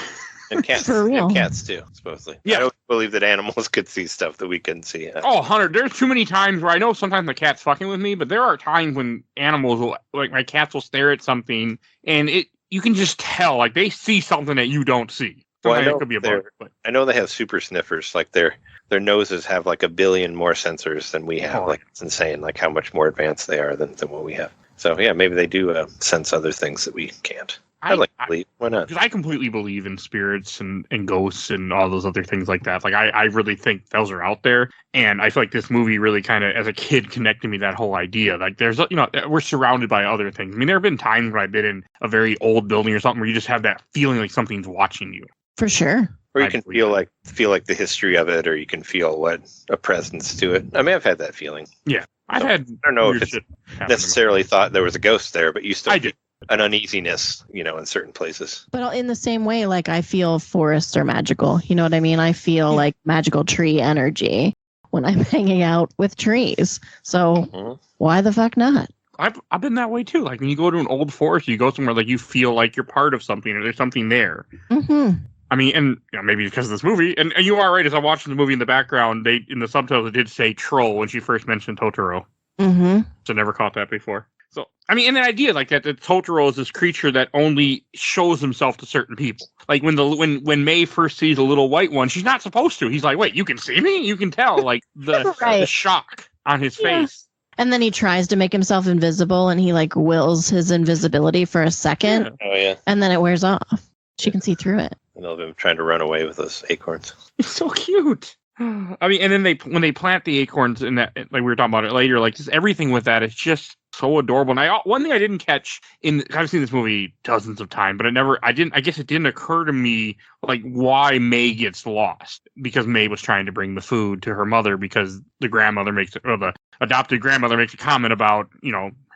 And cats, For real. and cats too, supposedly. Yeah. I don't believe that animals could see stuff that we couldn't see. Oh, Hunter, there's too many times where I know sometimes the cat's fucking with me, but there are times when animals will, like my cats will stare at something and you can just tell, like they see something that you don't see. Well, I know it could be a bug, but I know they have super sniffers. Like their noses have like 1 billion more sensors than we have. Oh. Like it's insane, like how much more advanced they are than what we have. So yeah, maybe they do sense other things that we can't. I'd like to believe. Why not? Because I completely believe in spirits and ghosts and all those other things like that. Like I really think those are out there, and I feel like this movie really kind of, as a kid, connected me that whole idea. Like there's, we're surrounded by other things. I mean, there have been times when I've been in a very old building or something where you just have that feeling like something's watching you. For sure. Or you can feel like the history of it, or you can feel what a presence to it. I mean, I've had that feeling. Yeah, I don't know if it's necessarily thought there was a ghost there, but you still I did. An uneasiness, in certain places. But in the same way, like I feel forests are magical. You know what I mean? I feel like magical tree energy when I'm hanging out with trees. So why the fuck not? I've been that way too. Like when you go to an old forest, you go somewhere like you feel like you're part of something or there's something there. Mm-hmm. I mean, and maybe because of this movie, and you are right. As I'm watching the movie in the background, in the subtitles it did say troll when she first mentioned Totoro. Mm-hmm. So never caught that before. So I mean, and the idea like that Totoro is this creature that only shows himself to certain people. Like when May first sees a little white one, she's not supposed to. He's like, "Wait, you can see me?" You can tell like the shock on his face. And then he tries to make himself invisible, and he like wills his invisibility for a second. Yeah. Oh yeah. And then it wears off. She can see through it. I love him trying to run away with those acorns. It's so cute. I mean, and then when they plant the acorns in that, like we were talking about it later, like just everything with that, it's just so adorable. And one thing I didn't catch I've seen this movie dozens of times, but I guess it didn't occur to me like why May gets lost, because May was trying to bring the food to her mother because the adopted grandmother makes a comment about,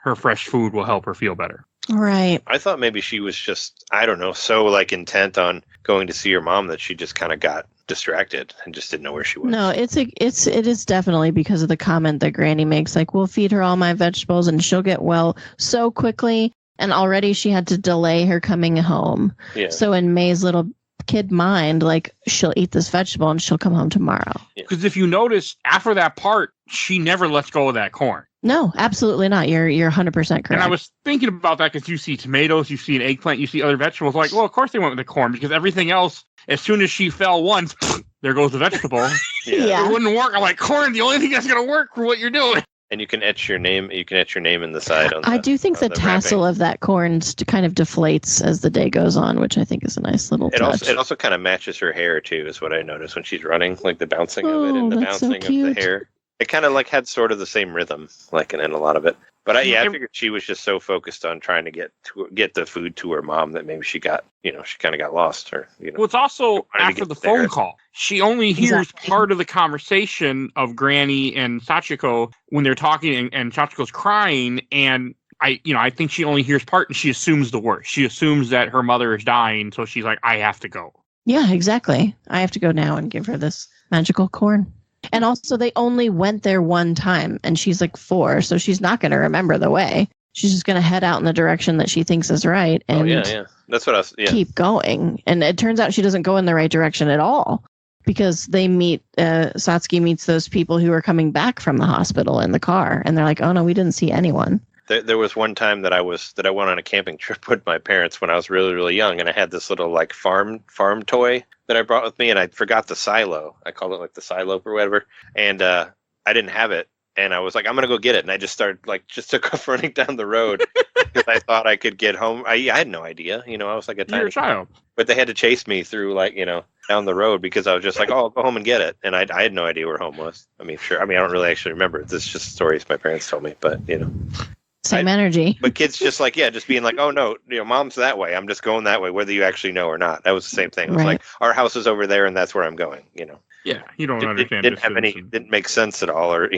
her fresh food will help her feel better. Right. I thought maybe she was just, I don't know, so like intent on going to see her mom that she just kind of got distracted and just didn't know where she was. No, it is definitely because of the comment that Granny makes, like, we'll feed her all my vegetables and she'll get well so quickly. And already she had to delay her coming home. Yeah. So in May's little kid mind, like, she'll eat this vegetable and she'll come home tomorrow. Because if you notice, after that part, she never lets go of that corn. No, absolutely not. You're 100% correct. And I was thinking about that because you see tomatoes, you see an eggplant, you see other vegetables. Like, well, of course they went with the corn because everything else, as soon as she fell once, there goes the vegetable. Yeah. It wouldn't work. I'm like, corn, the only thing that's going to work for what you're doing. And you can etch your name. You can etch your name in the side. I do think the tassel of that corn kind of deflates as the day goes on, which I think is a nice little touch. It also kind of matches her hair too, is what I noticed when she's running, like the bouncing of it and the bouncing of the hair. It kind of like had sort of the same rhythm, like in a lot of it. But I figured she was just so focused on trying to get the food to her mom that maybe she got, she kind of got lost. Or well, it's also after the phone call. She only hears part of the conversation of Granny and Sachiko when they're talking, and Sachiko's crying. And I think she only hears part, and she assumes the worst. She assumes that her mother is dying, so she's like, I have to go. Yeah, exactly. I have to go now and give her this magical corn. And also, they only went there one time, and she's like 4, so she's not going to remember the way. She's just going to head out in the direction that she thinks is right and that's what I was, keep going. And it turns out she doesn't go in the right direction at all, because they meet, Satsuki meets those people who are coming back from the hospital in the car, and they're like, oh no, we didn't see anyone. There was one time that I went on a camping trip with my parents when I was really, really young, and I had this little like farm toy that I brought with me, and I forgot the silo. I called it like the silo or whatever, and I didn't have it, and I was like, I'm gonna go get it, and I just took off running down the road because I thought I could get home. I had no idea, I was like a tiny child, but they had to chase me through down the road because I was just like, oh, I'll go home and get it, and I had no idea where home was. I mean, I don't really actually remember. This is just stories my parents told me, but Same energy. But kids just just being like, oh no, mom's that way. I'm just going that way, whether you actually know or not. That was the same thing. It was like, our house is over there and that's where I'm going, Yeah, you don't understand. Didn't make sense at all, or,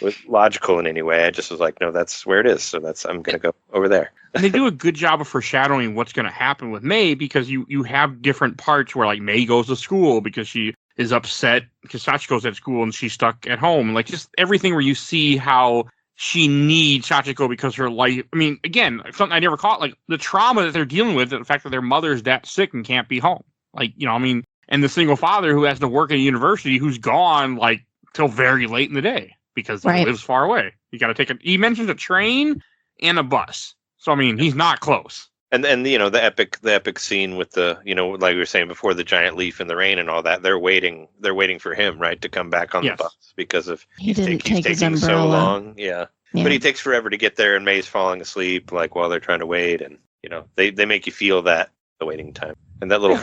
was logical in any way. I just was like, no, that's where it is. So I'm going to go over there. And they do a good job of foreshadowing what's going to happen with May, because you have different parts where like May goes to school because she is upset because Sachiko's at school and she's stuck at home. Like just everything where you see how she needs Sachiko because her life. I mean, again, something I never caught, like the trauma that they're dealing with, the fact that their mother's that sick and can't be home. Like, and the single father who has to work at a university who's gone like till very late in the day because he lives far away. You got to he mentions a train and a bus. So, I mean, he's not close. And the epic scene with the, like we were saying before, the giant leaf in the rain and all that, they're waiting for him, right, to come back on the bus because of he's taking so long. Yeah. But he takes forever to get there, and May's falling asleep like while they're trying to wait, and they make you feel that the waiting time. And that little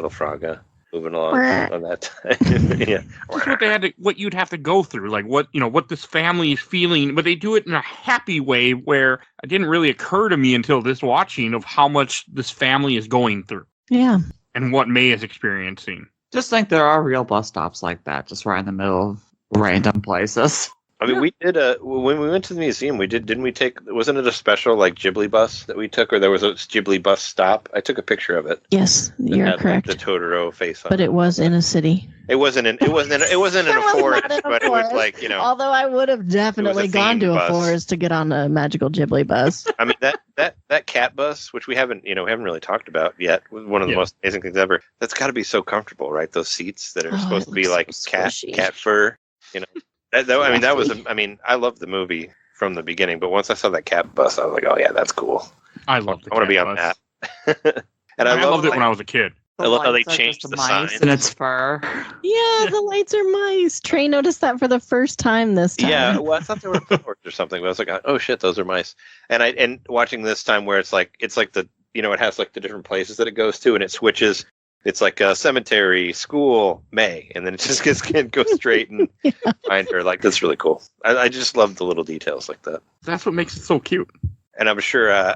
frog moving along on that time. Yeah. Just what you'd have to go through, like what this family is feeling, but they do it in a happy way where it didn't really occur to me until this watching of how much this family is going through. Yeah. And what May is experiencing. Just think there are real bus stops like that, just right in the middle of random places. I mean, we did when we went to the museum. Didn't we take? Wasn't it a special like Ghibli bus that we took, or there was a Ghibli bus stop? I took a picture of it. Yes, you're correct. Like, the Totoro face on it. But it was in a city. It wasn't in a forest, but it was like Although I would have definitely gone to a forest to get on a magical Ghibli bus. I mean that cat bus, which we haven't really talked about yet. One of the most amazing things ever. That's got to be so comfortable, right? Those seats that are supposed to be like so cat fur. You know, that was. I loved the movie from the beginning, but once I saw that cat bus, I was like, oh yeah, that's cool. I love the I want to be cat on bus. that. And I loved it when I was a kid. The I love how they lights are changed just the mice signs. and it's fur. Yeah, the lights are mice. Trey noticed that for the first time this time. Yeah, well, I thought they were flowers or something, but I was like, oh shit, those are mice. And watching this time where it's like the it has like the different places that it goes to, and it switches. It's like a cemetery, school, May, and then it just can go straight and find her. Like, that's really cool. I just love the little details like that. That's what makes it so cute. And I'm sure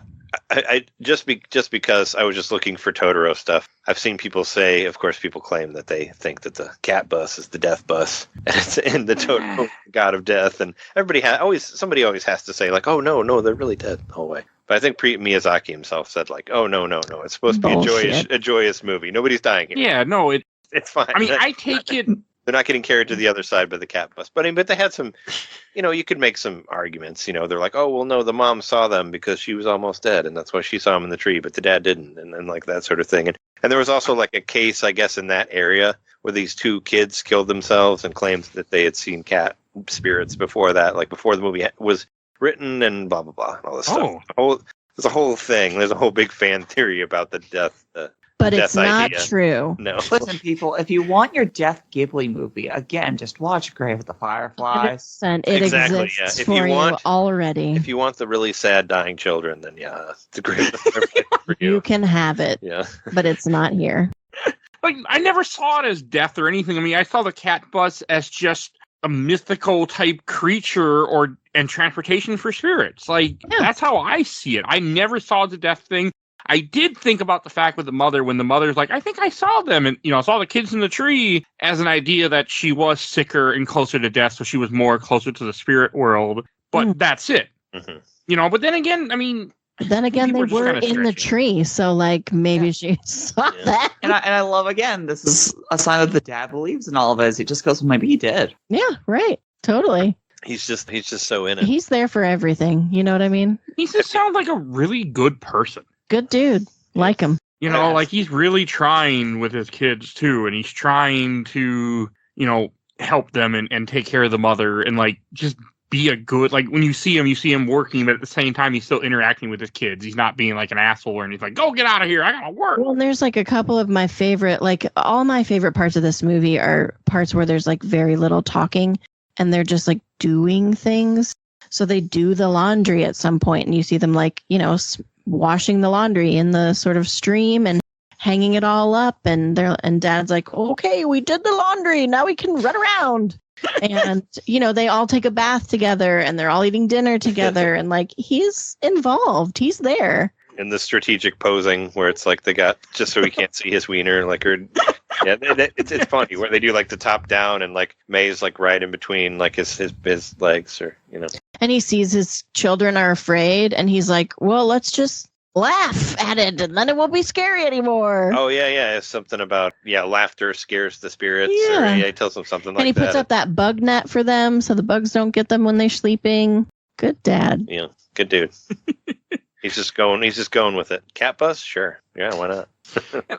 I just because I was just looking for Totoro stuff. I've seen people say, of course, people claim that they think that the cat bus is the death bus, and it's in the Totoro god of death. And somebody always has to say like, oh no, they're really dead the whole way. But I think Miyazaki himself said like, oh no, it's supposed to be a joyous movie. Nobody's dying here. Yeah, no, It's fine. I mean, I take it. They're not getting carried to the other side by the cat bus. But they had some, you could make some arguments. They're like, oh, well, no, the mom saw them because she was almost dead, and that's why she saw them in the tree, but the dad didn't, and then like that sort of thing. And there was also like a case, I guess, in that area where these two kids killed themselves and claimed that they had seen cat spirits before that, like before the movie was written and blah, blah, blah, and all this stuff. There's a whole thing. There's a whole big fan theory about the death. But it's not true. No. Listen, people, if you want your Death Ghibli movie, again, just watch Grave of the Fireflies. 100%. It exists for you already. If you want the really sad dying children, then yeah, it's a great for you. You can have it. Yeah. But it's not here. Like, I never saw it as death or anything. I mean, I saw the cat bus as just a mythical type creature and transportation for spirits. Like, that's how I see it. I never saw the death thing. I did think about the fact with the mother, when the mother's like, I think I saw them, and saw the kids in the tree, as an idea that she was sicker and closer to death, so she was more closer to the spirit world. But that's it. Mm-hmm. But then again, I mean, they were in the tree, so like maybe she saw that. And I love, again, this is a sign that the dad believes in all of this. He just goes, well, maybe he did. Yeah, right. Totally. He's just so in it. He's there for everything. You know what I mean? He just sounds like a really good person. Good dude. Like him. Like he's really trying with his kids too, and he's trying to, help them and take care of the mother and like just be a good, like when you see him working, but at the same time he's still interacting with his kids. He's not being like an asshole and he's like, go get out of here, I gotta work. Well, there's like a couple of my favorite, like all my favorite parts of this movie are parts where there's like very little talking and they're just like doing things. So they do the laundry at some point and you see them like, washing the laundry in the sort of stream and hanging it all up, and dad's like, okay, we did the laundry, now we can run around. And they all take a bath together and they're all eating dinner together, and like he's involved, he's there. In the strategic posing where it's like they got, just so we can't see his wiener, like it's funny where they do like the top down and like May's like right in between like his legs, or and he sees his children are afraid and he's like, well, let's just laugh at it and then it won't be scary anymore. Oh yeah, it's something about laughter scares the spirits. Yeah. Or he tells them something like that. And he puts up that bug net for them so the bugs don't get them when they're sleeping. Good dad. Yeah, good dude. He's just going with it. Cat bus? Sure. Yeah, why not?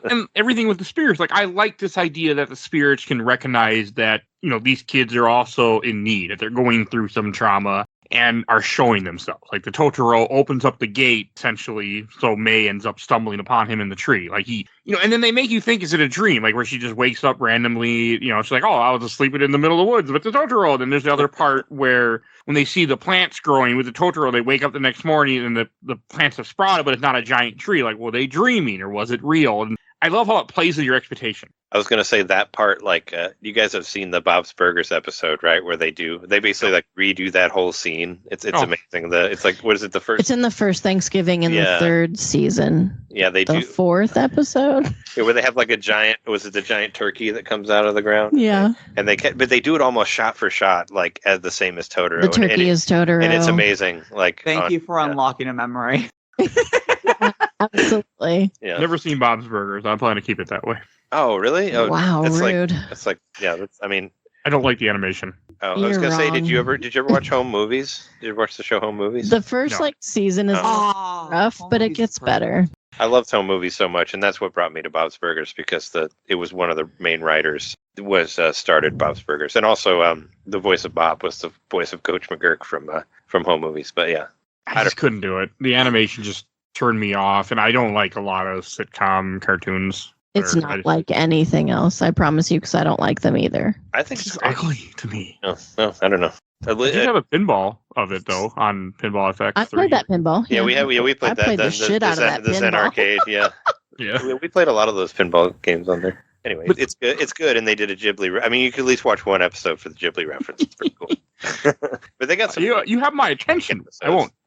And everything with the spirits, like I like this idea that the spirits can recognize that, these kids are also in need, that they're going through some trauma and are showing themselves. Like the Totoro opens up the gate essentially, so May ends up stumbling upon him in the tree. Like he, and then they make you think, is it a dream? Like where she just wakes up randomly, she's like, oh, I was asleep in the middle of the woods with the Totoro. Then there's the other part where when they see the plants growing with the Totoro, they wake up the next morning and the plants have sprouted, but it's not a giant tree. Like, were they dreaming or was it real? And I love how it plays with your expectation. I was going to say that part, like, you guys have seen the Bob's Burgers episode, right? Where they basically like redo that whole scene. It's amazing. It's like, what is it? The first? It's in the first Thanksgiving in the third season. Yeah, they do. The fourth episode. Yeah, where they have like a giant, was it the giant turkey that comes out of the ground? Yeah. And but they do it almost shot for shot, like as the same as Totoro. The turkey is Totoro. And it's amazing. Like, thank you for unlocking a memory. Absolutely. Yeah. Never seen Bob's Burgers. I'm planning to keep it that way. Oh, really? Oh, wow, rude. It's like, yeah. I mean, I don't like the animation. Oh, I was You're gonna say, wrong. did you ever watch Home Movies? Did you watch the show Home Movies? The first No. season is Oh, rough, Home but it Movies gets is great. better. I loved Home Movies so much, and that's what brought me to Bob's Burgers because it was one of the main writers started Bob's Burgers, and also the voice of Bob was the voice of Coach McGurk from Home Movies. But yeah, I just couldn't do it. The animation just turned me off, and I don't like a lot of sitcom cartoons. It's not like anything else, I promise you, because I don't like them either. I think It's it's just great. ugly to me. No, I don't know. I did have a pinball of it though on Pinball FX. I played that pinball. Yeah, we played I that. played the shit out of that the Zen pinball. arcade. Yeah, Yeah. we played a lot of those pinball games on there. Anyway, But- it's good. It's good, and they did a Ghibli. I mean, you could at least watch one episode for the Ghibli reference. It's pretty cool. But they got some. You have my attention.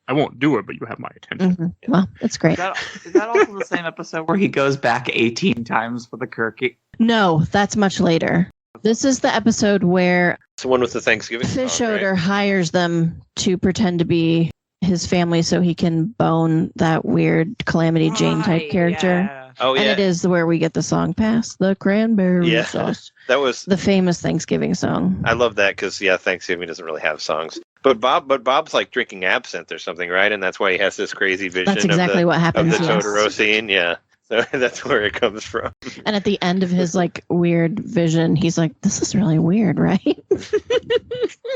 I won't do it, but you have my attention. Mhm. Well, it's great. Is that also the same episode where he goes back 18 times for the Kirky? No, that's much later. This is the episode where It's the one with the Thanksgiving Fish song, right? Odor hires them to pretend to be his family so he can bone that weird Calamity Jane type character. Yeah. Oh yeah, And it is where we get the song Pass the Cranberry Yeah. Sauce. that was. The famous Thanksgiving song. I love that because Thanksgiving doesn't really have songs. But Bob's like drinking absinthe or something, right? And that's why he has this crazy vision That's exactly what of happens. the yes. Totoro scene. Yeah, so that's where it comes from. And at the end of his like weird vision, he's like, "This is really weird, right?"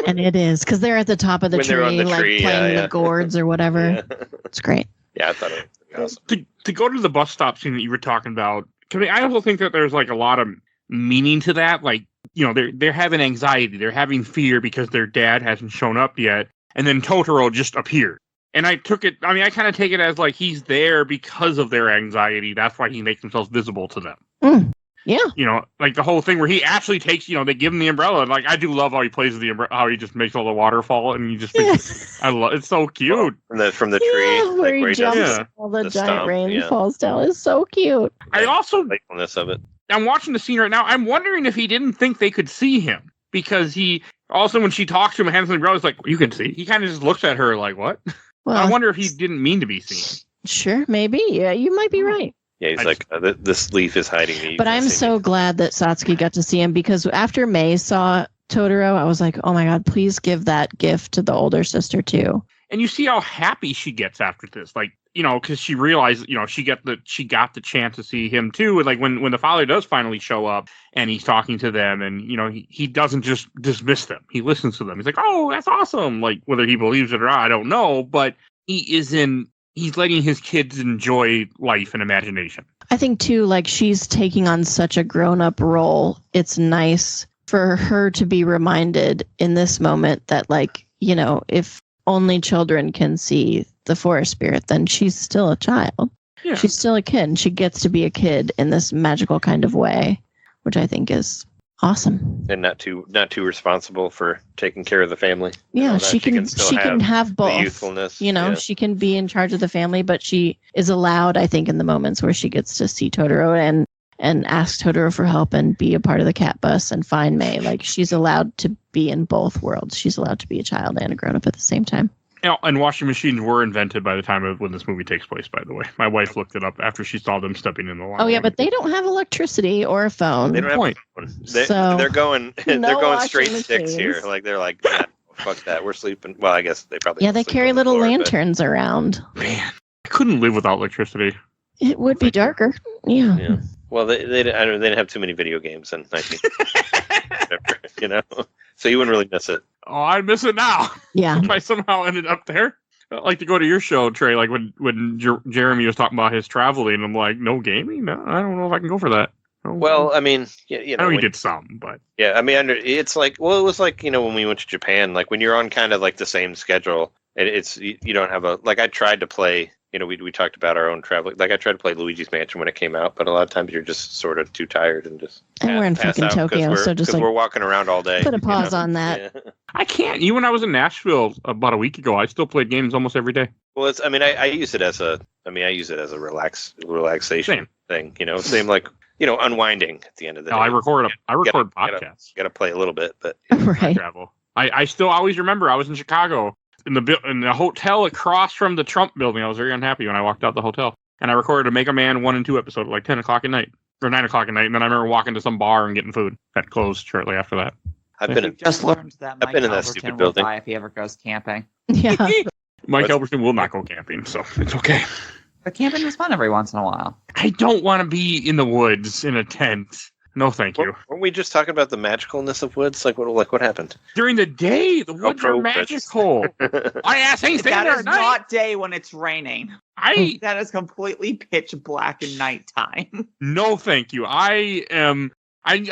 And it is because they're at the top of the When they're on tree, the like tree, playing yeah. the gourds or whatever. Yeah. It's great. Yeah, I thought it was awesome. To go to the bus stop scene that you were talking about, I also think that there's like a lot of meaning to that. Like, they're having anxiety, they're having fear because their dad hasn't shown up yet, and then Totoro just appeared. And I kind of take it as like he's there because of their anxiety. That's why he makes himself visible to them. Yeah. Like the whole thing where he actually takes, they give him the umbrella. And like, I do love how he plays with the umbrella, how he just makes all the water fall. And you just think, it's so cute. From the tree, Yeah, like where he where he does jumps, Yeah. all the the giant stomp, rain yeah. falls down. It's so cute. I also, the playfulness of it. I'm watching the scene right now. I'm wondering if he didn't think they could see him because he also, when she talks to him and hands him the umbrella, it's like, you can see. He kind of just looks at her like, what? Well, I wonder if he didn't mean to be seen. sure, maybe. Yeah, you might be right. Yeah, he's I like, this leaf is hiding me. You But can't I'm see so me." glad that Satsuki got to see him because after May saw Totoro, I was like, oh my God, please give that gift to the older sister too. And you see how happy she gets after this. Like, because she realized, she got the chance to see him too. And like when the father does finally show up and he's talking to them and, he doesn't just dismiss them. He listens to them. He's like, oh, that's awesome. Like whether he believes it or not, I don't know. But he's letting his kids enjoy life and imagination. I think too, like she's taking on such a grown-up role. It's nice for her to be reminded in this moment that like, if only children can see the forest spirit, then she's still a child. Yeah. She's still a kid. And she gets to be a kid in this magical kind of way, which I think is awesome. And not too responsible for taking care of the family. Yeah, That she can still have the both. youthfulness. She can be in charge of the family, but she is allowed, I think, in the moments where she gets to see Totoro and ask Totoro for help and be a part of the cat bus and find May. Like she's allowed to be in both worlds. She's allowed to be a child and a grown up at the same time. And washing machines were invented by the time of when this movie takes place, by the way. My wife looked it up after she saw them stepping in the line. Oh yeah, but they don't have electricity or a phone. They don't have Point. one. So, They're going washing straight sticks here. machines. Like they're like, yeah, fuck that. We're sleeping. Well, I guess they probably Yeah, they sleep carry on the little floor, but- lanterns around. Man, I couldn't live without electricity. It would be darker. Yeah. Yeah. Well, they didn't have too many video games in 19. So you wouldn't really miss it. Oh, I miss it now. Yeah. If I somehow ended up there. I'd like to go to your show, Trey, like when Jeremy was talking about his traveling. I'm like, no gaming? No, I don't know if I can go for that. Oh, Well, I mean, I know he did some, but Yeah, I mean, it's like, well, it was like, when we went to Japan, like when you're on kind of like the same schedule, it's you don't have like I tried to play, we talked about our own travel. Like I tried to play Luigi's Mansion when it came out, but a lot of times you're just sort of too tired and just And we're in pass fucking out 'cause Tokyo, so just like we're walking around all day. put a pause on that. Yeah. I can't. Even when I was in Nashville about a week ago, I still played games almost every day. Well, it's. I mean, I use it as a relaxation thing. Same like unwinding at the end of the No, day. I record gotta- podcasts. Got to play a little bit, but I right. travel. I still always remember I was in Chicago in the hotel across from the Trump building. I was very unhappy when I walked out the hotel, and I recorded a Mega Man 1 and 2 episode at like 10 o'clock at night or 9 o'clock at night. And then I remember walking to some bar and getting food that closed shortly after that. I've been in. Just learned that I've Mike been in that Albertin stupid will building. die if he ever goes camping. Yeah. Mike What's- Albertin will not go camping, so it's okay. But camping is fun every once in a while. I don't want to be in the woods in a tent. No, thank you. Weren't we just talking about the magicalness of woods? Like what happened? During the day, the woods are progress. magical. My ass ain't staying That there is at night. not day when it's raining. That is completely pitch black and nighttime. No, thank you. I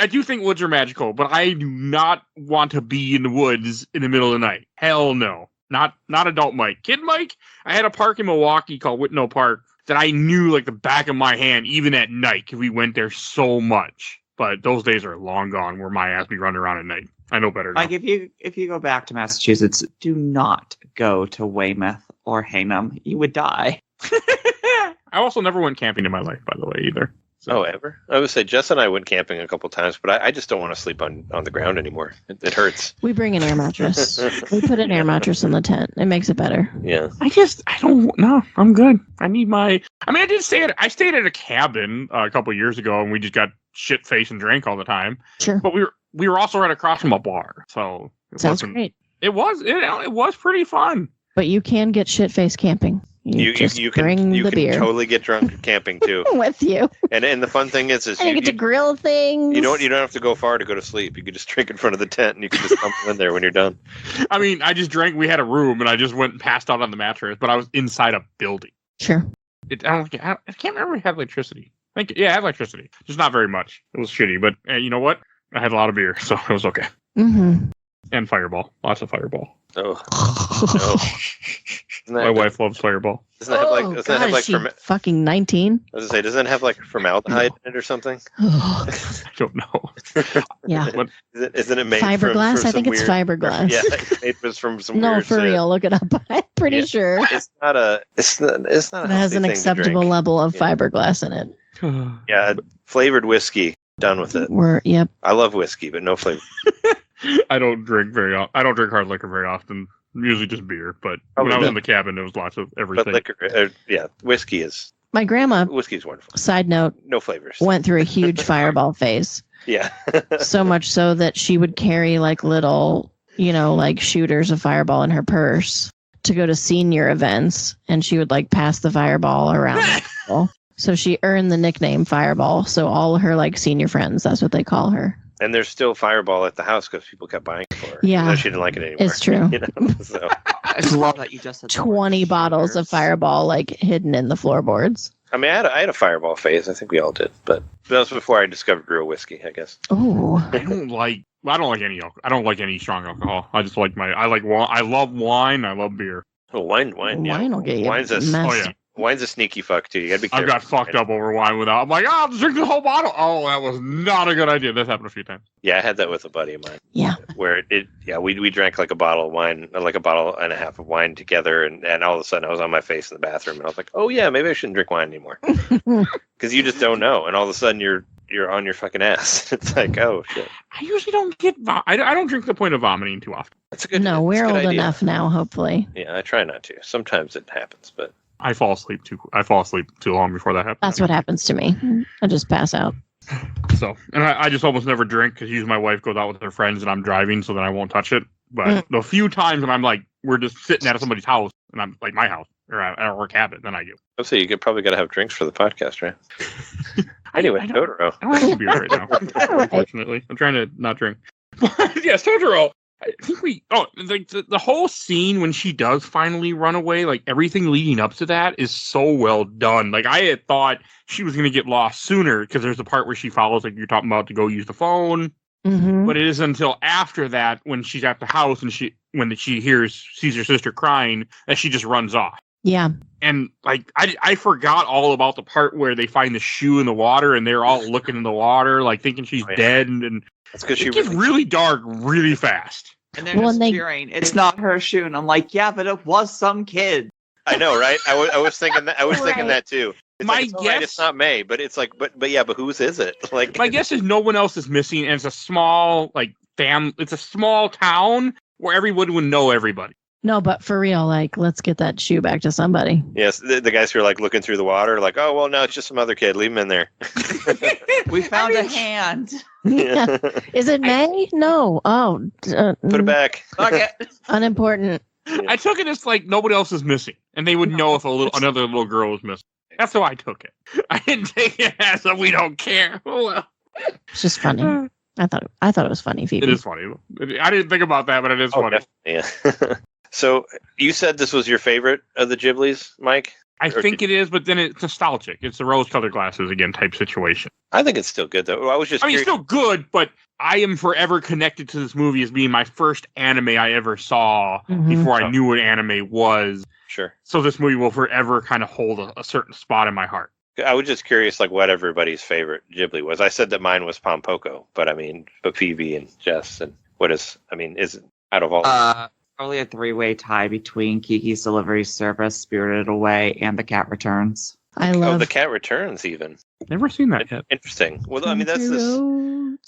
do think woods are magical, but I do not want to be in the woods in the middle of the night. Hell no. Not adult Mike. Kid Mike, I had a park in Milwaukee called Whitnell Park that I knew like the back of my hand, even at night, because we went there so much. But those days are long gone where my ass be running around at night. I know better now. Like if you go back to Massachusetts, do not go to Weymouth or Haynham. You would die. I also never went camping in my life, by the way, either. Oh, ever? I would say Jess and I went camping a couple times, but I just don't want to sleep on the ground anymore. It hurts. We bring an air mattress. We put an air mattress in the tent. It makes it better. Yeah. I don't know. I'm good. I stayed at a cabin a couple years ago, and we just got shit faced and drank all the time. Sure. But we were also right across from a bar, so Sounds great. It was pretty fun. But you can get shit-faced camping. You can bring the beer totally get drunk camping too. with you. And the fun thing is And you get to grill things. you don't have to go far to go to sleep. You can just drink in front of the tent and you can just tumble in there when you're done. I mean, I just drank. We had a room, and I just went and passed out on the mattress. But I was inside a building. Sure. I can't remember if it had electricity. It had electricity, just not very much. It was shitty, but you know what? I had a lot of beer, so it was okay. Mm-hmm. And Fireball, lots of Fireball. Oh, no. My wife loves Fireball. Doesn't it have like? Doesn't it have like? Fucking 19. I was gonna say, doesn't it have like formaldehyde in it or something? I don't know. Yeah. What? Isn't it made Fiberglass? from I think some it's weird, fiberglass. Yeah, it's made from some No, weird for real. Look it up. I'm pretty sure It's not a. It's not. It's not. it has an acceptable level of fiberglass in it. Yeah, flavored whiskey. Done with it. Yep. I love whiskey, but no flavor. I don't drink I don't drink hard liquor very often. Usually just beer. But when I was in the cabin, there was lots of everything. But liquor, whiskey is. My grandma, Whiskey's wonderful. side note, No flavors. went through a huge fireball phase. Yeah. So much so that she would carry like little, like shooters of fireball in her purse to go to senior events, and she would like pass the fireball around. People. So she earned the nickname Fireball. So all her like senior friends, that's what they call her. And there's still Fireball at the house because people kept buying it for her. Yeah. Even though she didn't like it anymore. It's true. So. I just love that you just said 20 bottles of Fireball like hidden in the floorboards. I mean, I had a Fireball phase. I think we all did, but that was before I discovered real whiskey, I guess. Oh, I don't like any alcohol. I don't like any strong alcohol. I just like I love wine. I love beer. Oh, wine. Yeah. Wine will get you Wine's a messed. wine's a sneaky fuck too. You gotta be I've careful. got fucked up over wine without. I'm like, I'll just drink the whole bottle. Oh, that was not a good idea. That's happened a few times. Yeah, I had that with a buddy of mine. Yeah. Where we drank like a bottle of wine, like a bottle and a half of wine together, and all of a sudden I was on my face in the bathroom, and I was like, oh yeah, maybe I shouldn't drink wine anymore, because you just don't know, and all of a sudden you're on your fucking ass. It's like, oh shit. I usually don't get. I don't drink to the point of vomiting too often. That's a good. No, we're that's a old good idea. enough now, hopefully. Yeah, I try not to. Sometimes it happens, but I fall asleep too long before that happens. That's what happens to me. I just pass out. So, and I just almost never drink because usually my wife goes out with her friends and I'm driving, so then I won't touch it. But the few times when I'm like, we're just sitting at somebody's house and I'm like my house or our cabin, then I do. I'd say you probably got to have drinks for the podcast, right? Anyway, Totoro. I don't have beer right now, unfortunately. I'm trying to not drink. But yes, Totoro. I think the whole scene when she does finally run away, like everything leading up to that is so well done. Like I had thought she was going to get lost sooner because there's the part where she follows, like you're talking about, to go use the phone. Mm-hmm. But it isn't until after that when she's at the house and sees her sister crying that she just runs off. Yeah. And like I forgot all about the part where they find the shoe in the water and they're all looking in the water, like thinking she's dead, and that's because she gets really dark really fast. And they're just cheering. It's not her shoe, and I'm like, yeah, but it was some kid. I know, right? I was thinking that. I was thinking that too. It's My like, it's all guess, right, it's not May, but it's like, but whose is it? Like, my guess is no one else is missing, and it's a small it's a small town where everyone would know everybody. No, but for real, like, let's get that shoe back to somebody. Yes, the guys who are like looking through the water, like, oh well, no, it's just some other kid. Leave him in there. We found a hand. Yeah. Is it May? No. Oh, Put it back. Okay. unimportant. I took it as like nobody else is missing, and they would know if another little girl was missing. That's how I took it. I didn't take it as a we don't care. Oh, well. It's just funny. I thought it was funny, Phoebe. It is funny. I didn't think about that, but it is funny. Yeah. So you said this was your favorite of the Ghiblis, Mike? I think it is, but then it's nostalgic. It's the rose-colored glasses again type situation. I think it's still good though. I was just. I mean, it's curious. still good, but I am forever connected to this movie as being my first anime I ever saw before I knew what anime was. Sure. So this movie will forever kind of hold a certain spot in my heart. I was just curious, like, what everybody's favorite Ghibli was. I said that mine was Pompoko, but Phoebe and Jess, and is it out of all? Probably a three-way tie between Kiki's Delivery Service, Spirited Away, and The Cat Returns. I love The Cat Returns, even. Never seen that yet. Interesting. Well, I mean, that's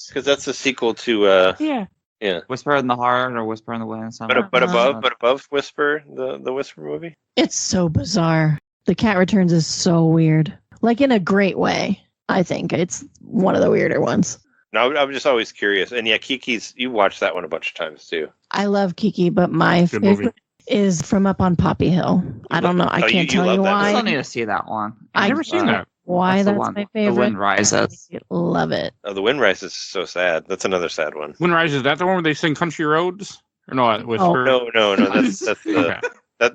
because that's the sequel to yeah. Whisper in the Heart or Whisper in the Wind. But above Whisper, the Whisper movie. It's so bizarre. The Cat Returns is so weird. Like, in a great way, I think. It's one of the weirder ones. No, I'm just always curious. And yeah, Kiki's, you watched that one a bunch of times too. I love Kiki, but my Good movie. favorite is From Up on Poppy Hill. I don't know. I can't you tell love you that I why. still need to see that one. I've never seen that. Why the that's one. my The favorite. Wind Rises. I love it. Oh, The Wind Rises is so sad. That's another sad one. Wind Rises, is that the one where they sing Country Roads? Or no, Whisper? No. That's the Okay.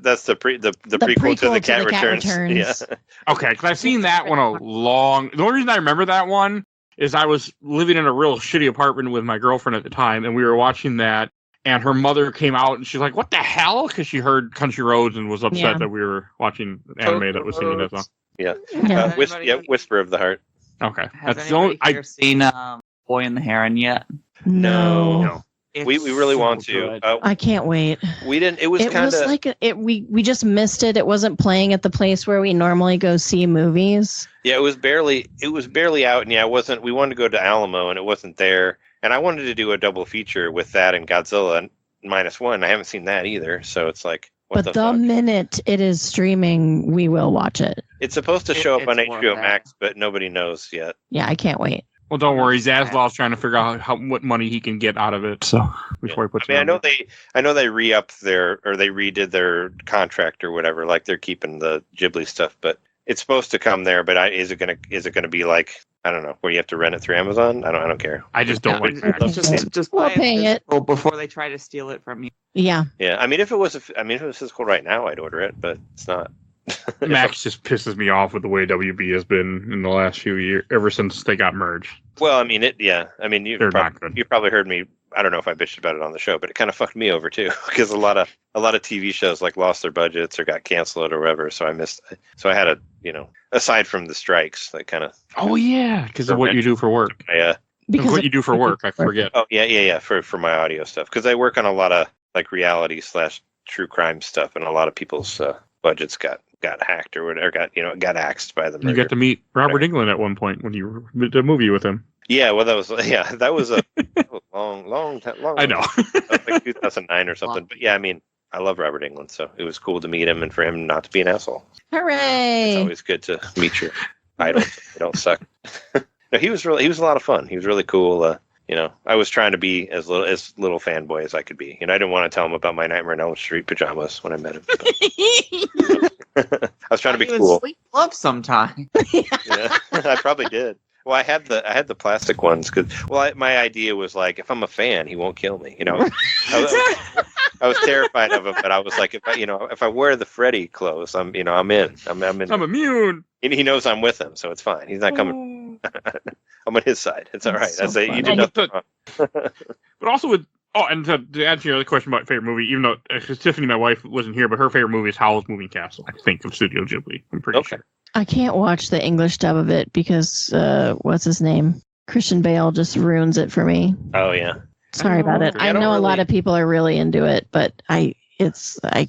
that's the prequel to The Cat Returns. Yeah. Okay, because I've seen that one the only reason I remember that one is I was living in a real shitty apartment with my girlfriend at the time, and we were watching that, and her mother came out, and she's like, what the hell? Because she heard Country Roads and was upset that we were watching anime that was singing that song. Yeah. Yeah. Whisper of the Heart. Okay. Has That's the only... anybody here seen Boy and the Heron yet? No. We really want to. I can't wait. We didn't. It was kind of like we just missed it. It wasn't playing at the place where we normally go see movies. Yeah, it was barely out, and yeah, it wasn't. We wanted to go to Alamo, and it wasn't there. And I wanted to do a double feature with that and Godzilla -1. I haven't seen that either, so it's like, what But the fuck? minute it is streaming, we will watch it. It's supposed to show up on It's worth HBO it. Max, but nobody knows yet. Yeah, I can't wait. Well, don't worry. Zaslav's trying to figure out what money he can get out of it. So before he puts it I on know they re-upped they redid their contract or whatever. Like they're keeping the Ghibli stuff, but it's supposed to come there. But is it gonna be like, I don't know, where you have to rent it through Amazon? I don't care. I just don't like that. Just We're buy it paying it. physical before they try to steal it from you. Yeah. Yeah, I mean, if it was physical right now, I'd order it, but it's not. Max just pisses me off with the way WB has been in the last few years, ever since they got merged. Well, I mean, you not good. you probably heard me. I don't know if I bitched about it on the show, but it kind of fucked me over too, because a lot of TV shows like lost their budgets or got canceled or whatever. So I had a, aside from the strikes, that kind of. Oh yeah, because of what you do for work. Because What you do for work, I forget. Oh yeah, for my audio stuff, because I work on a lot of like reality / true crime stuff, and a lot of people's budgets got hacked or whatever, got axed by the merger. You got to meet Robert Englund at one point when you did a movie with him. Yeah, well, that was a long time. I know. That was like 2009 or something. But yeah, I mean, I love Robert Englund, so it was cool to meet him and for him not to be an asshole. Hooray! It's always good to meet your idols. They don't suck. No, he was a lot of fun. He was really cool. I was trying to be as little fanboy as I could be. I didn't want to tell him about my Nightmare on Elm Street pajamas when I met him. I was trying to be cool. Sleep love sometime. Yeah, I probably did. Well, I had the plastic ones because my idea was like, if I'm a fan, he won't kill me. I was terrified of him, but I was like, if I wear the Freddy clothes, I'm in. I'm in. I'm immune. He knows I'm with him, so it's fine. He's not coming. I'm on his side. It's all right. So I say you funny. did nothing wrong. But also with and to answer your other question about favorite movie, even though Tiffany, my wife, wasn't here, but her favorite movie is Howl's Moving Castle. I think of Studio Ghibli. I'm pretty sure. I can't watch the English dub of it because what's his name? Christian Bale just ruins it for me. Oh yeah. Sorry about it. I know a lot of people are really into it, but I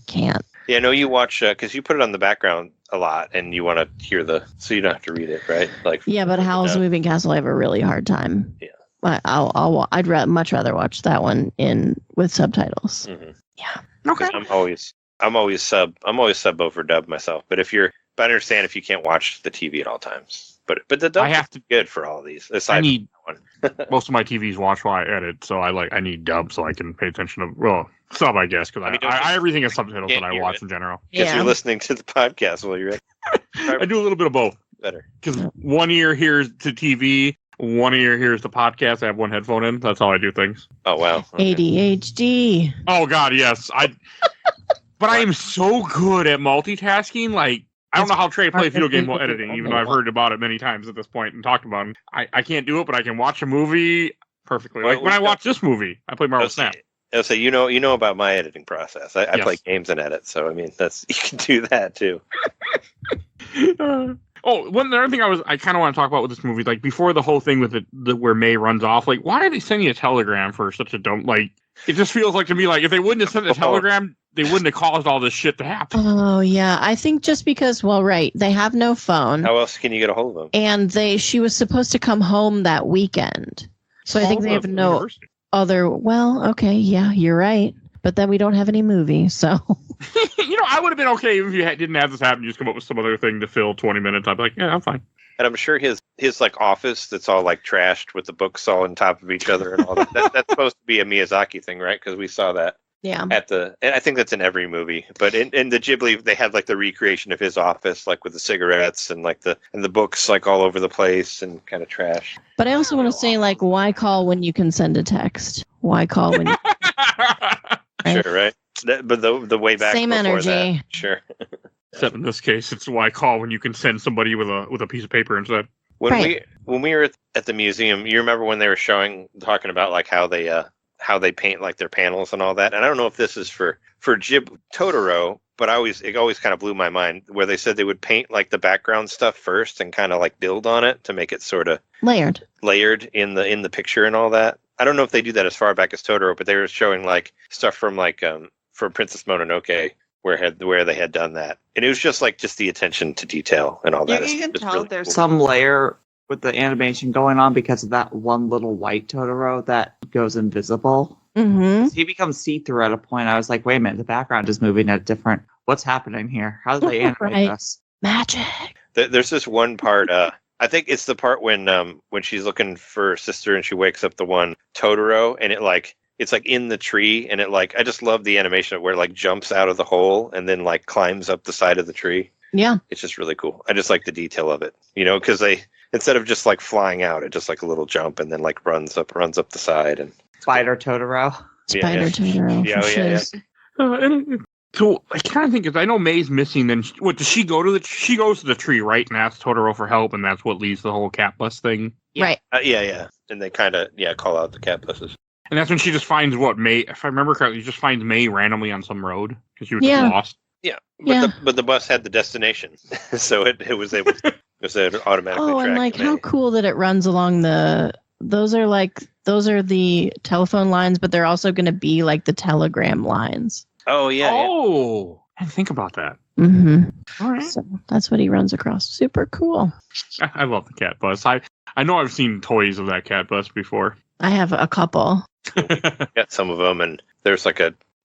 can't. Yeah, no, you watch because you put it on the background a lot, and you want to hear so you don't have to read it, right? Like Yeah, but Howl's Moving Castle, I have a really hard time. Yeah. I'd much rather watch that one with subtitles. Mm-hmm. Yeah. Okay. I'm always sub over dub myself. But I understand if you can't watch the TV at all times. But the dub is good for all of these. I need most of my TVs watch while I edit, so I need dub so I can pay attention to sub, I guess, because I everything is subtitles that I watch in general. Because you're listening to the podcast while you're I do a little bit of both. Better. Because one ear hears the TV, one ear hears the podcast. I have one headphone in. That's how I do things. Oh, wow. Okay. ADHD. Oh, God, yes. But I am so good at multitasking. Like, I don't know how Trey plays video game while editing, even though I've heard about it many times at this point and talked about it. I can't do it, but I can watch a movie perfectly. Like when I watch this movie, I play Marvel Snap. I'll say, you know about my editing process. I play games and edit, so I mean, you can do that too. One other thing I kind of want to talk about with this movie, like before the whole thing with the where May runs off, like why are they sending a telegram for such a dumb, like it just feels like to me like if they wouldn't have sent a telegram, they wouldn't have caused all this shit to happen. Oh yeah, I think just because they have no phone. How else can you get a hold of them? And she was supposed to come home that weekend, so I think they have no other. Well, okay, yeah, you're right. But then we don't have any movie, so. I would have been okay if you didn't have this happen. You just come up with some other thing to fill 20 minutes. I'd be like, yeah, I'm fine. And I'm sure his like office that's all like trashed with the books all on top of each other and all that. That's supposed to be a Miyazaki thing, right? Because we saw that. Yeah. And I think that's in every movie. But in the Ghibli, they had like the recreation of his office, like with the cigarettes and like the books like all over the place and kind of trash. But I also want to say, like, why call when you can send a text? Why call when? Right? Sure, right. But the way back. Same energy. That, sure. Except in this case, it's why call when you can send somebody with a piece of paper instead. When we were at the museum, you remember when they were talking about like how they paint like their panels and all that. And I don't know if this is for Totoro, but it always kind of blew my mind where they said they would paint like the background stuff first and kind of like build on it to make it sort of layered in the picture and all that. I don't know if they do that as far back as Totoro, but they were showing like stuff from like from Princess Mononoke where they had done that, and it was just the attention to detail and all that. You can tell really there's some layer with the animation going on because of that one little white Totoro that goes invisible. Mm-hmm. He becomes see-through at a point. I was like, wait a minute, the background is moving at different. What's happening here? How did they animate this? Magic. There's this one part. I think it's the part when she's looking for her sister and she wakes up the one Totoro, and it's like in the tree, and I just love the animation of where it like jumps out of the hole and then like climbs up the side of the tree. Yeah. It's just really cool. I just like the detail of it, because they, instead of just like flying out, it just like a little jump and then like runs up the side and Spider Totoro. Totoro. Yeah. So I kind of think I know May's missing. Then what does she go to? She goes to the tree, right, and asks Totoro for help, and that's what leads the whole cat bus thing. Right. Yeah. And they kind of call out the cat buses. And that's when she just finds May. If I remember correctly, she just finds May randomly on some road because she was just lost. Yeah, but the bus had the destination, so it was able to automatically. Oh, and like how cool that it runs along those are the telephone lines, but they're also going to be like the telegram lines. Oh yeah. Oh, I didn't think about that. Mm-hmm. All right. So that's what he runs across. Super cool. I love the cat bus. I know I've seen toys of that cat bus before. I have a couple. Got some of them, and there's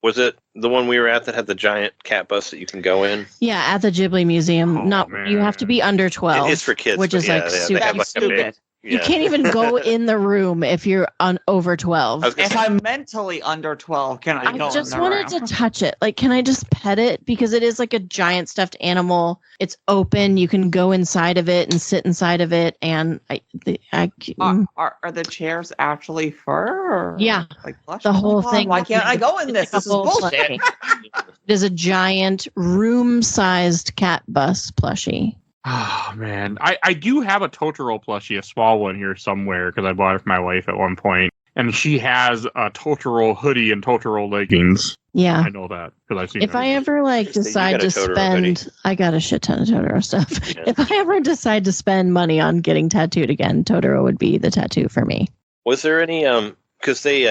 was it the one we were at that had the giant cat bus that you can go in? Yeah, at the Ghibli Museum. You have to be under 12. It's for kids, which is super stupid. You can't even go in the room if you're over 12. If I'm mentally under 12, can I go? I just wanted to touch it. Like, can I just pet it? Because it is like a giant stuffed animal. It's open. You can go inside of it and sit inside of it. And are the chairs actually fur? Or yeah, like plush? The whole thing. Why can't I go in this? This is bullshit. It is a giant room-sized cat bus plushie. Oh, man. I do have a Totoro plushie, a small one here somewhere, because I bought it for my wife at one point. And she has a Totoro hoodie and Totoro leggings. Yeah. I know that, because I've seen If I ever decide to spend... I got a shit ton of Totoro stuff. Yeah. If I ever decide to spend money on getting tattooed again, Totoro would be the tattoo for me. Was there any... Because they,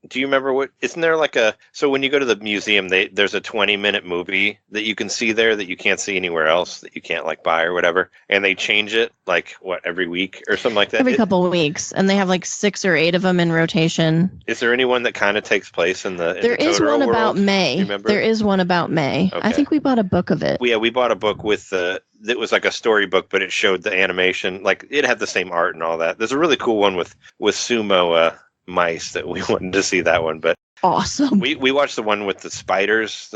do you remember isn't there like so when you go to the museum, there's a 20-minute movie that you can see there that you can't see anywhere else, that you can't like buy or whatever. And they change it like, every week or something like that? Every couple of weeks. And they have like 6 or 8 of them in rotation. Is there anyone that kind of takes place in the There is Totoro one about world? May. Do you remember? There is one about May. Okay. I think we bought a book of it. We bought a book with that was like a storybook, but it showed the animation. Like it had the same art and all that. There's a really cool one with sumo mice that we wanted to see that one, but awesome. We watched the one with the spiders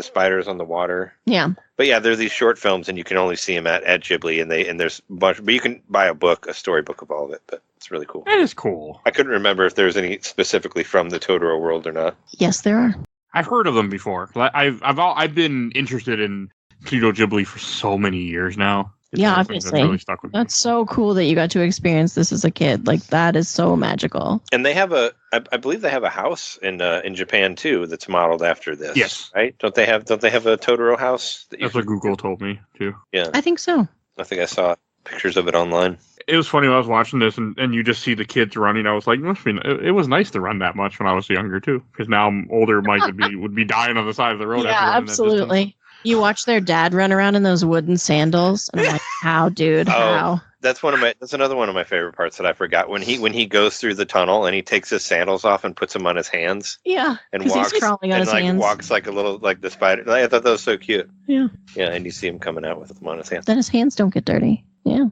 on the water. Yeah. But yeah, there are these short films, and you can only see them at Ghibli, and there's a bunch. But you can buy a storybook of all of it. But it's really cool. That is cool. I couldn't remember if there was any specifically from the Totoro world or not. Yes, there are. I've heard of them before. I've been interested in Studio Ghibli for so many years now. Yeah, one of the things obviously. that's really stuck with me. That's so cool that you got to experience this as a kid. Like that is so magical. And they have I believe they have a house in Japan too that's modeled after this. Yes. Right? Don't they have a Totoro house? That's what Google told me too. Yeah. I think so. I think I saw pictures of it online. It was funny when I was watching this, and you just see the kids running. I was like, it was nice to run that much when I was younger too, because now I'm older. Mike would be dying on the side of the road. Yeah, after running that distance. absolutely. You watch their dad run around in those wooden sandals, and I'm like, how, dude? How? That's another one of my favorite parts that I forgot. When he goes through the tunnel and he takes his sandals off and puts them on his hands. Yeah. And 'cause walks he's crawling on and his hands. walks like a little like the spider. I thought that was so cute. Yeah. Yeah, and you see him coming out with them on his hands. Then his hands don't get dirty. Yeah.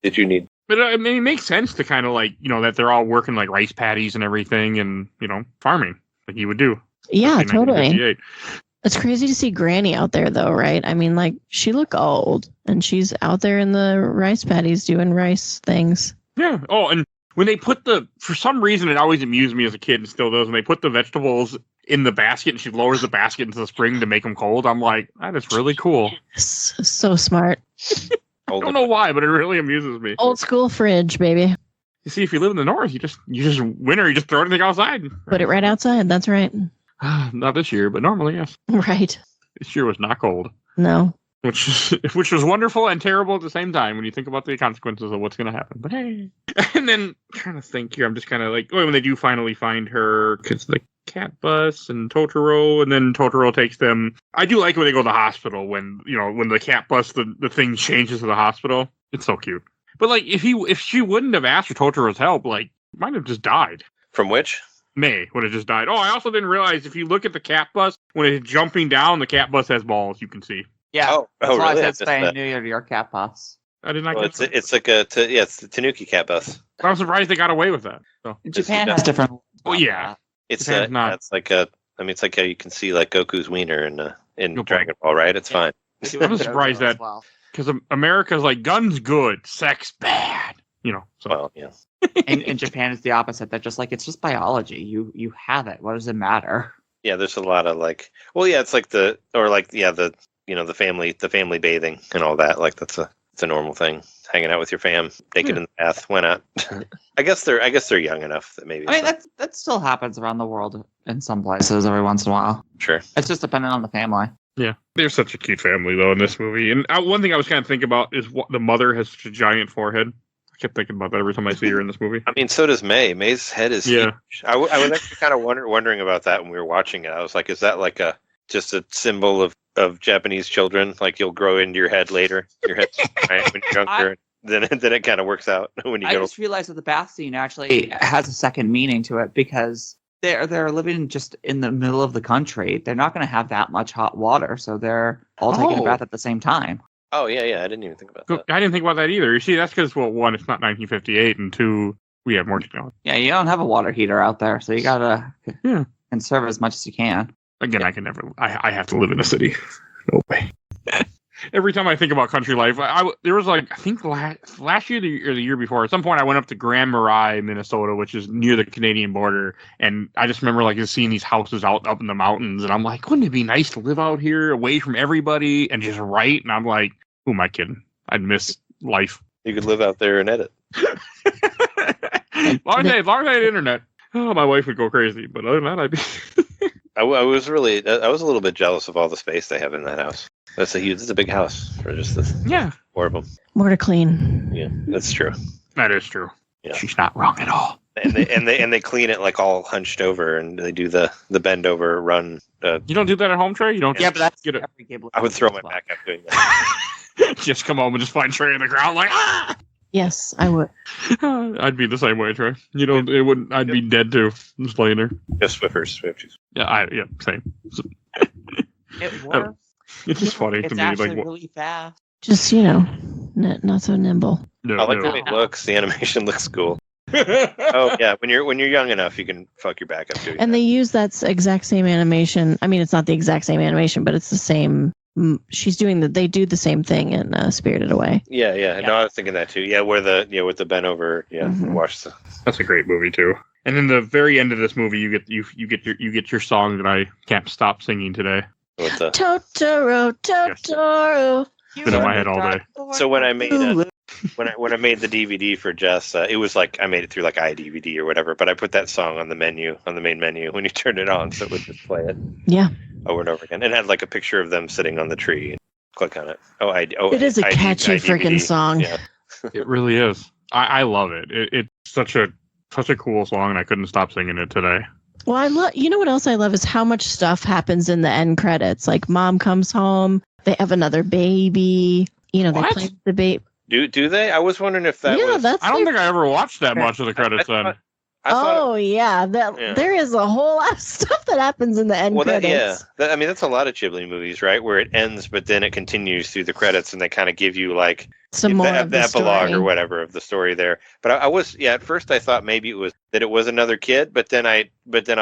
Did you need? But I mean, it makes sense to kind of like that they're all working like rice paddies and everything, and farming like you would do. Yeah, in totally. 1958. It's crazy to see Granny out there, though, right? I mean, like, she look old, and she's out there in the rice paddies doing rice things. Yeah. Oh, and when they put for some reason, it always amused me as a kid and still does, when they put the vegetables in the basket and she lowers the basket into the spring to make them cold, I'm like, that is really cool. So smart. I don't know why, but it really amuses me. Old school fridge, baby. You see, if you live in the north, you just winter, you just throw everything outside. Put it right outside. That's right. Not this year, but normally, yes. Right. This year was not cold. No. Which was wonderful and terrible at the same time when you think about the consequences of what's going to happen. But hey. And then, I'm trying to think here, I'm just kind of like, when they do finally find her, because the cat bus and Totoro, and then Totoro takes them. I do like when they go to the hospital when the cat bus, the thing changes to the hospital. It's so cute. But like, if she wouldn't have asked for Totoro's help, like, might have just died. From which? May would have just died. Oh, I also didn't realize if you look at the cat bus, when it's jumping down, the cat bus has balls, you can see. Yeah. That's why really? I said Spain, New York cat bus. I did not Well, get that. it's like it's the Tanuki cat bus. I'm surprised they got away with that. So. Japan has different. Oh, yeah. It's Japan's not. it's like it's like how you can see like Goku's wiener in No Dragon Ball, right? It's fine. I'm surprised that because America's like guns good, sex bad. So. Well, yeah. in Japan, it's the opposite. That it's just biology. You have it. What does it matter? Yeah, there's a lot of it's like the family bathing and all that. Like it's a normal thing. Hanging out with your fam, naked in the bath. Why not? I guess they're young enough that maybe. I mean, that still happens around the world in some places every once in a while. Sure. It's just dependent on the family. Yeah, they're such a cute family though in this movie. And one thing I was kind of thinking about is what the mother has such a giant forehead. I kept thinking about that every time I see her in this movie. I mean, so does May. May's head is huge. I was actually kind of wondering about that when we were watching it. I was like, is that like just a symbol of Japanese children? Like you'll grow into your head later, your head right, when you're younger. Then it kind of works out when you I go. just realized that the bath scene actually has a second meaning to it because they're living just in the middle of the country. They're not going to have that much hot water, so they're all taking a bath at the same time. Oh yeah, I didn't even think about that. I didn't think about that either. You see, that's because one, it's not 1958, and two, we have more technology. Yeah, you don't have a water heater out there, so you gotta conserve as much as you can. Again, I can never. I have to live in a city. No way. Every time I think about country life, there was I think last year or the year before, at some point I went up to Grand Marais, Minnesota, which is near the Canadian border, and I just remember just seeing these houses up in the mountains, and I'm like, wouldn't it be nice to live out here, away from everybody, and just write? And I'm like, who am I kidding? I'd miss life. You could live out there and edit. As long as I had internet, my wife would go crazy. But other than that, I'd be. I was a little bit jealous of all the space they have in that house. That's a big house for just this. Yeah. 4 of them. More to clean. Yeah, that's true. That is true. Yeah. She's not wrong at all. and they clean it like all hunched over, and they do the bend over run. You don't do that at home, Trey? You don't? Yeah, but that's get it. every Ghibli I would throw my as well. back up doing that. Just come home and just find Trey in the ground like ah. Yes, I would. I'd be the same way, Trey. You know, it wouldn't. I'd be dead too. Just laying there. Just Swiffers. Yeah, same. It works. It's just funny It's to me. actually Like, really fast. Just, not so nimble. no, I like no. the way it looks. The animation looks cool. Oh yeah, when you're young enough, you can fuck your back up doing And that. they use that exact same animation. I mean, it's not the exact same animation, but it's the same. They do the same thing in Spirited Away. Yeah. No, I was thinking that too. Yeah, with the bent over. Yeah, Mhm. watch the. That's a great movie too. And in the very end of this movie, you get your song that I can't stop singing today. With the Totoro, Totoro. Been in my head all day. So when I made when I made the DVD for Jess, it was like I made it through like iDVD or whatever. But I put that song on the menu, on the main menu, when you turned it on, so it would just play it Yeah. over and over again. And it had like a picture of them sitting on the tree. Click on it. It is a catchy freaking song. Yeah. It really is. I love it. It's such a cool song, and I couldn't stop singing it today. Well, I love. You know what else I love is how much stuff happens in the end credits. Like mom comes home, they have another baby. They What? play with the baby. Do they? I was wondering if that was. that's. I don't think I ever watched that much of the credits then. I thought, Yeah. There is a whole lot of stuff that happens in the end credits. That's a lot of Ghibli movies, right? Where it ends, but then it continues through the credits, and they kind of give you like Some more of the the epilogue story. or whatever of the story there. But I was at first I thought maybe it was another kid, but then I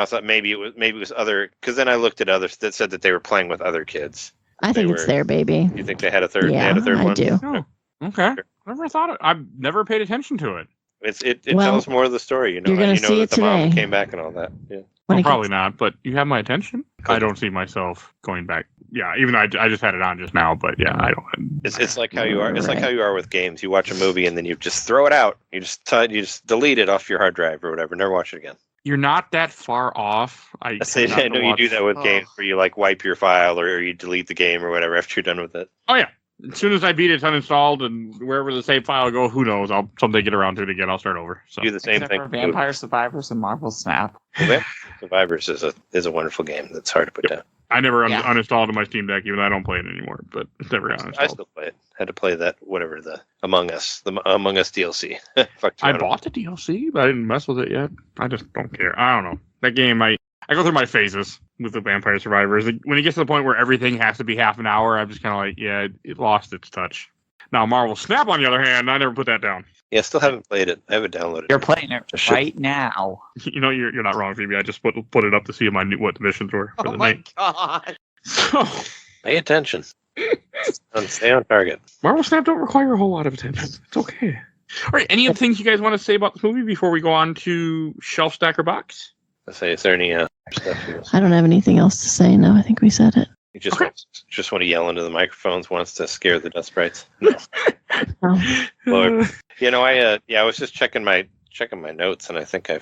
thought maybe it was other, because then I looked at others that said that they were playing with other kids. I think it's their baby. You think they had a third? Yeah, they had a third I one. do. Oh, okay. Never thought it. I've never paid attention to it. It Well, tells more of the story. you're gonna see that it the mom today. came back and all that. Yeah. When Well, it probably gets- not, but you have my attention. I don't see myself going back. Yeah, even though I just had it on just now, but yeah, I don't. It's like how you are. It's like Right. how you are with games. You watch a movie and then you just throw it out. You just delete it off your hard drive or whatever. Never watch it again. You're not that far off. I I know you do that with games where you like wipe your file or you delete the game or whatever after you're done with it. Oh yeah. As soon as I beat it, it's uninstalled, and wherever the save file go, who knows? I'll someday get around to it again. I'll start over. So Do the same Except thing. for Vampire Survivors and Marvel Snap. Survivors is a wonderful game that's hard to put down. I never Yeah. uninstalled on my Steam Deck, even though I don't play it anymore. But it's never got I uninstalled. still play it. Had to play that whatever the Among Us DLC. Fucked I around. bought the DLC, but I didn't mess with it yet. I just don't care. I don't know. That game, I go through my phases with the Vampire Survivors. When it gets to the point where everything has to be half an hour, I'm just kind of like, yeah, it lost its touch. Now, Marvel Snap, on the other hand, I never put that down. Yeah, still haven't played it. I haven't downloaded You're it. playing it I should. right now. You're not wrong, Phoebe. I just put it up to see what the missions were for Oh the my night. god. So, Pay attention. Stay on target. Marvel Snap don't require a whole lot of attention. It's okay. All right, any other things you guys want to say about this movie before we go on to Shelf Stacker Box? Let's say, is there any stuff I don't have anything else to say. No, I think we said it. you just Okay. want to yell into the microphones once to scare the dust sprites? No. Oh. Lord. I was just checking my notes, and I think I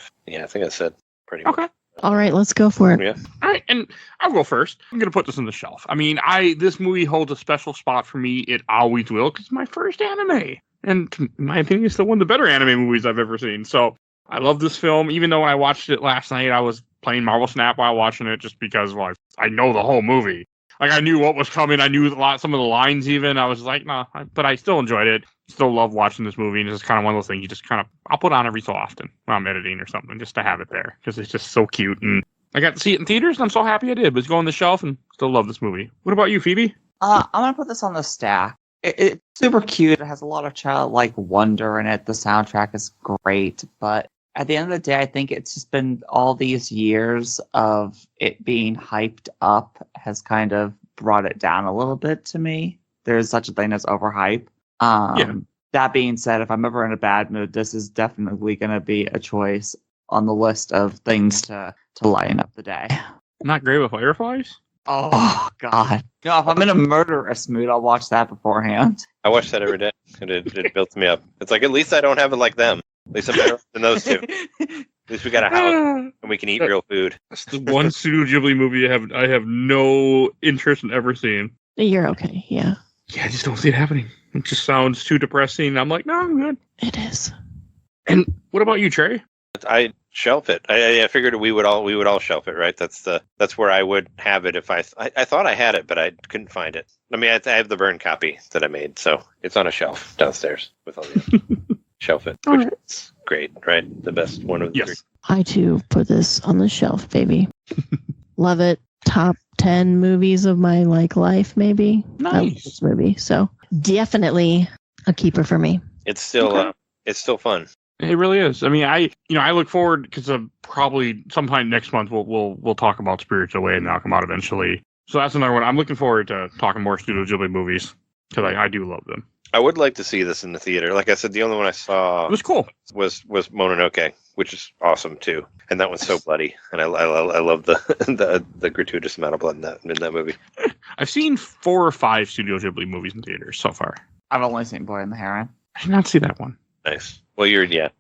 said pretty much. Okay. All right, let's go for it. Yeah. All right, and I'll go first. I'm going to put this on the shelf. I mean, this movie holds a special spot for me. It always will, because it's my first anime. And in my opinion, it's still one of the better anime movies I've ever seen. So I love this film, even though when I watched it last night, I was playing Marvel Snap while watching it just because, well, I know the whole movie. Like, I knew what was coming. I knew some of the lines even. I was like, nah, but I still enjoyed it. Still love watching this movie. And it's just kind of one of those things you just kind of, I'll put on every so often when I'm editing or something, just to have it there. Because it's just so cute. And I got to see it in theaters, and I'm so happy I did. But it's going on the shelf, and still love this movie. What about you, Phoebe? I'm gonna put this on the stack. It's super cute. It has a lot of childlike wonder in it. The soundtrack is great, but at the end of the day, I think it's just been all these years of it being hyped up has kind of brought it down a little bit to me. There's such a thing as overhype. Yeah. That being said, if I'm ever in a bad mood, this is definitely going to be a choice on the list of things to lighten up the day. Not Grave of Fireflies? Oh, God. No, if I'm in a murderous mood, I'll watch that beforehand. I watch that every day, and it builds me up. It's like, at least I don't have it like them. At least I'm better than those two. At least we got a house and we can eat real food. That's the one Studio Ghibli movie I have no interest in ever seeing. You're okay. Yeah, Yeah, I just don't see it happening. It just sounds too depressing. I'm like, no, I'm good. it is. And what about you, Trey? I shelf it. I figured we would all shelf it, right? That's where I would have it if I thought I had it, but I couldn't find it. I mean, I have the burn copy that I made, so it's on a shelf downstairs with all the shelf it, which is great, right? The best one of the three. I too put this on the shelf, baby. Love it. Top 10 movies of my life, maybe. Nice. I love this movie, so definitely a keeper for me. It's still fun. It really is. I mean, I look forward because probably sometime next month we'll talk about Spirits Away and that'll come out eventually. So that's another one. I'm looking forward to talking more Studio Ghibli movies because I do love them. I would like to see this in the theater. Like I said, the only one I saw It was cool. was Mononoke, which is awesome too. And that one's so bloody, and I love the gratuitous amount of blood in that movie. I've seen 4 or 5 Studio Ghibli movies in theaters so far. I've only seen Boy and the Heron. I did not see that one. Nice. Well, you're the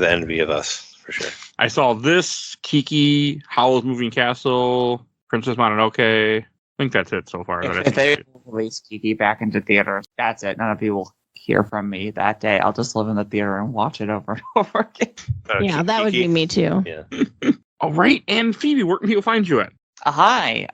envy of us for sure. I saw this, Kiki, Howl's Moving Castle, Princess Mononoke. I think that's it so far. If they release Kiki back into theaters, that's it. None of you will hear from me that day. I'll just live in the theater and watch it over and over again. Yeah, that would be me too. Yeah. All right, and Phoebe, where can people find you at? Hi.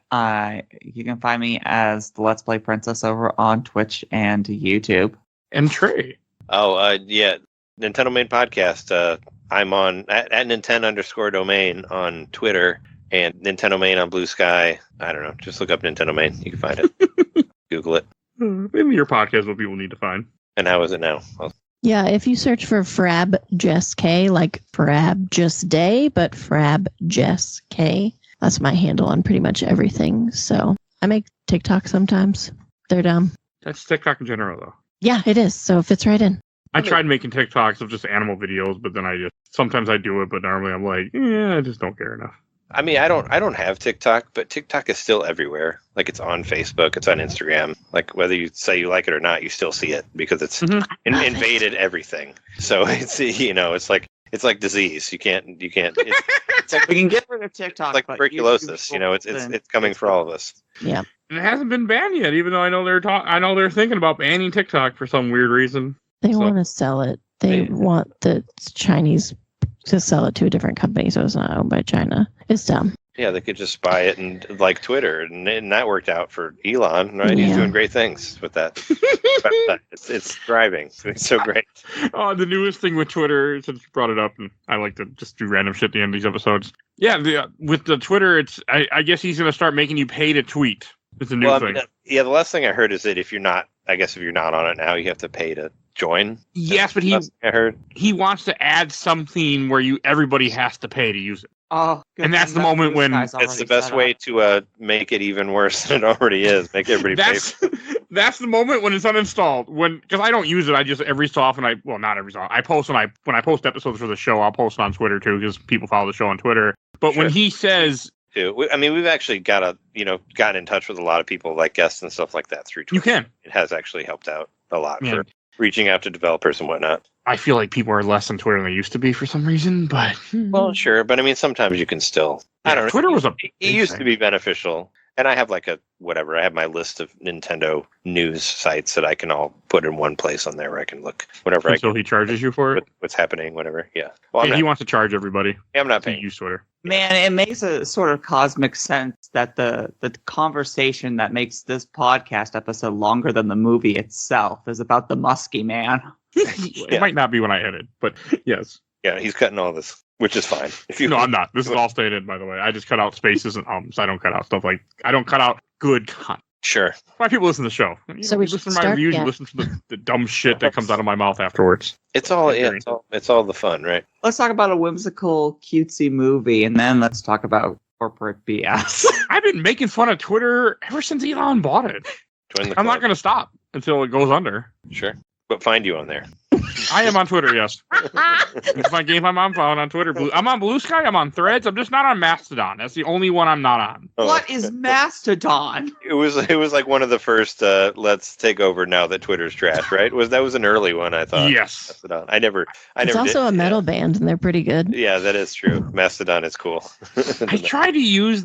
You can find me as the Let's Play Princess over on Twitch and YouTube. And Trey. Oh, yeah. Nintendo Main Podcast. I'm on at Nintendo_domain on Twitter and Nintendo Main on Blue Sky. I don't know. Just look up Nintendo Main. You can find it. Google it. Maybe your podcast is what people need to find. And how is it now? Yeah, if you search for Frab Jess K, like Frab Just Day, but Frab Jess K, that's my handle on pretty much everything. So I make TikTok sometimes. They're dumb. That's TikTok in general, though. Yeah, it is. So it fits right in. I tried making TikToks of just animal videos, but then sometimes I do it, but normally I'm like, I just don't care enough. I mean, I don't have TikTok, but TikTok is still everywhere. Like, it's on Facebook, it's on Instagram. Like, whether you say you like it or not, you still see it because it's invaded everything. So it's like disease. You can't. It's like, We can get rid of TikTok. like but tuberculosis. YouTube It's coming for all of us. Yeah. And it hasn't been banned yet, even though I know they're thinking about banning TikTok for some weird reason. They want to sell it. They want the Chinese to sell it to a different company so it's not owned by China. It's dumb. Yeah, they could just buy it and like Twitter, and that worked out for Elon, right? Yeah. He's doing great things with that. It's thriving. It's so great. Oh, the newest thing with Twitter, since you brought it up, and I like to just do random shit at the end of these episodes. Yeah, with the Twitter, I guess he's going to start making you pay to tweet. It's a new thing. The last thing I heard is that if you're not on it now, you have to pay to join. Yes, but he wants to add something where everybody has to pay to use it. Oh, and that's the moment when it's the best way to make it even worse than it already is. Make everybody pay. That's the moment when it's uninstalled. Because I don't use it, I just every so often not every so often. I post when I post episodes for the show. I'll post on Twitter too because people follow the show on Twitter. But when he says, I mean, we've actually gotten in touch with a lot of people like guests and stuff like that through Twitter. You can. It has actually helped out a lot for reaching out to developers and whatnot. I feel like people are less on Twitter than they used to be for some reason, but well, sure, but I mean, sometimes you can still. I don't know. Twitter was it used to be beneficial, and I have I have my list of Nintendo news sites that I can all put in one place on there where I can look whenever so he charges you for it. What's happening? Whatever. Yeah. Well, he wants to charge everybody. I'm not to paying. use Twitter. Man, it makes a sort of cosmic sense that the conversation that makes this podcast episode longer than the movie itself is about the Muskie Man. It might not be when I edit, but yes. Yeah, he's cutting all this, which is fine. No, I'm not. This is all stayed in, by the way. I just cut out spaces and ums. I don't cut out stuff I don't cut out good content. Sure. Why people listen to the show? So we listen to my reviews. You listen to the dumb shit that comes out of my mouth afterwards. It's all the fun, right? Let's talk about a whimsical, cutesy movie, and then let's talk about corporate BS. I've been making fun of Twitter ever since Elon bought it. I'm not going to stop until it goes under. Sure. But find you on there. I am on Twitter, yes. It's my game I'm on Twitter. I'm on Blue Sky. I'm on Threads. I'm just not on Mastodon. That's the only one I'm not on. What is Mastodon? It was like one of the first let's take over now that Twitter's trash, right? That was an early one, I thought. Yes. Mastodon. It's also a metal band and they're pretty good. Yeah, that is true. Mastodon is cool. I tried to use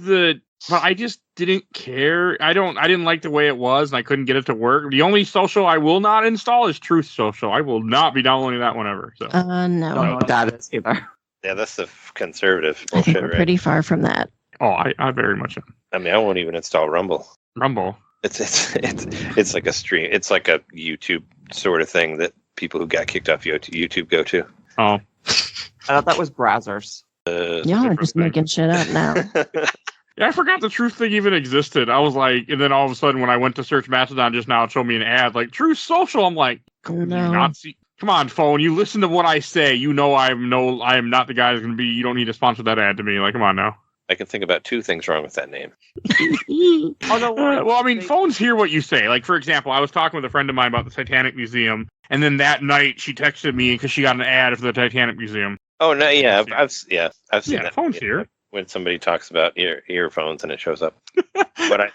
but I just didn't care. I didn't like the way it was, and I couldn't get it to work. The only social I will not install is Truth Social. I will not be downloading that one ever. So Don't know No. what that is either. Yeah, that's the conservative I think bullshit, we're right? pretty far from that. Oh, I very much am. I mean, I won't even install Rumble. Rumble. It's like a stream. It's like a YouTube sort of thing that people who got kicked off YouTube go to. Oh. I thought that was browsers. Y'all are just making shit up now. Yeah, I forgot the Truth thing even existed. I was like, and then all of a sudden when I went to search Mastodon just now, it showed me an ad like Truth Social. I'm like, you No. not see. Come on, phone. You listen to what I say. You know I am not the guy that's gonna be. You don't need to sponsor that ad to me. Like, come on now. I can think about two things wrong with that name. Well, I mean, phones hear what you say. Like, for example, I was talking with a friend of mine about the Titanic Museum, and then that night she texted me because she got an ad for the Titanic Museum. Oh no, yeah, I've seen Yeah, that. phones here. When somebody talks about earphones and it shows up. But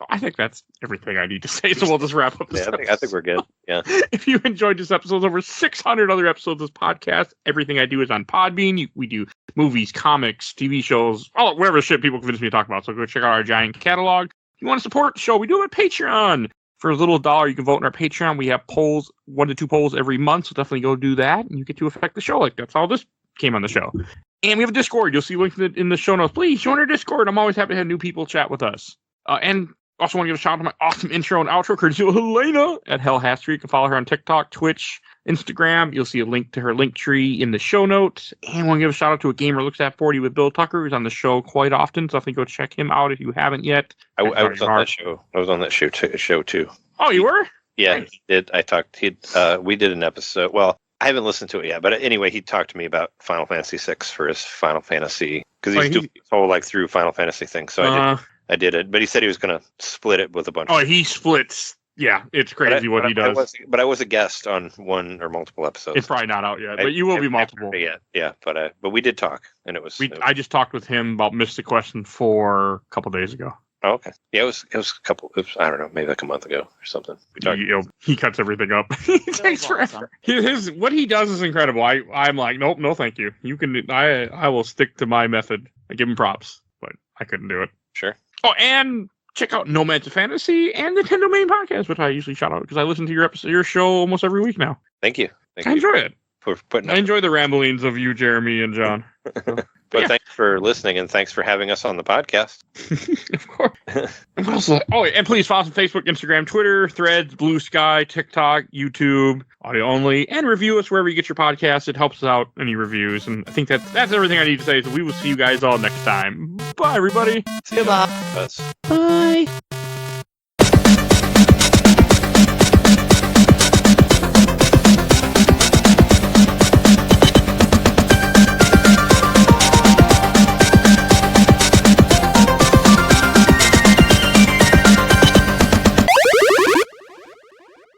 I think that's everything I need to say, so we'll just wrap up this I think we're good. Yeah. If you enjoyed this episode, there's over 600 other episodes of this podcast. Everything I do is on Podbean. We do movies, comics, TV shows, whatever shit people convince me to talk about. So go check out our giant catalog. If you want to support the show, we do it at Patreon. For a little $1, you can vote in our Patreon. We have polls, 1 to 2 polls every month, so definitely go do that, and you get to affect the show. Like, that's how this came on the show. And we have a Discord. You'll see links in the show notes. Please join our Discord. I'm always happy to have new people chat with us. And also want to give a shout out to my awesome intro and outro courtesy of Helena at Hell Haster. You can follow her on TikTok, Twitch, Instagram. You'll see a link to her link tree in the show notes. And want to give a shout out to A Gamer Looks at 40 with Bill Tucker, who's on the show quite often. So definitely go check him out if you haven't yet. I was on that show. I was on that show too. Oh, you were? Yeah, Nice. he did. We did an episode. Well, I haven't listened to it yet, but anyway, he talked to me about Final Fantasy VI for his Final Fantasy because he's doing his whole through Final Fantasy thing. So I did it, but he said he was going to split it with a bunch. He splits. Yeah, it's crazy what he does. I was a guest on one or multiple episodes. It's probably not out yet, but you will be multiple. Yeah, but we did talk, and it was. I just talked with him about Mystic Question 4 a couple days ago. Oh, okay. Yeah, it was a couple. I don't know, maybe like a month ago or something. He cuts everything up. He takes forever. What he does is incredible. I'm like, nope, no, thank you. You can. I will stick to my method. I give him props, but I couldn't do it. Sure. Oh, and check out Nomads of Fantasy and the Nintendo Main Podcast, which I usually shout out because I listen to your show almost every week now. Thank you. I enjoy it. I enjoy the ramblings of you, Jeremy, and John. But thanks for listening, and thanks for having us on the podcast. Of course. And please follow us on Facebook, Instagram, Twitter, Threads, Blue Sky, TikTok, YouTube, audio only, and review us wherever you get your podcasts. It helps us out, any reviews. And I think that's everything I need to say. So we will see you guys all next time. Bye, everybody. See you. Goodbye. Bye.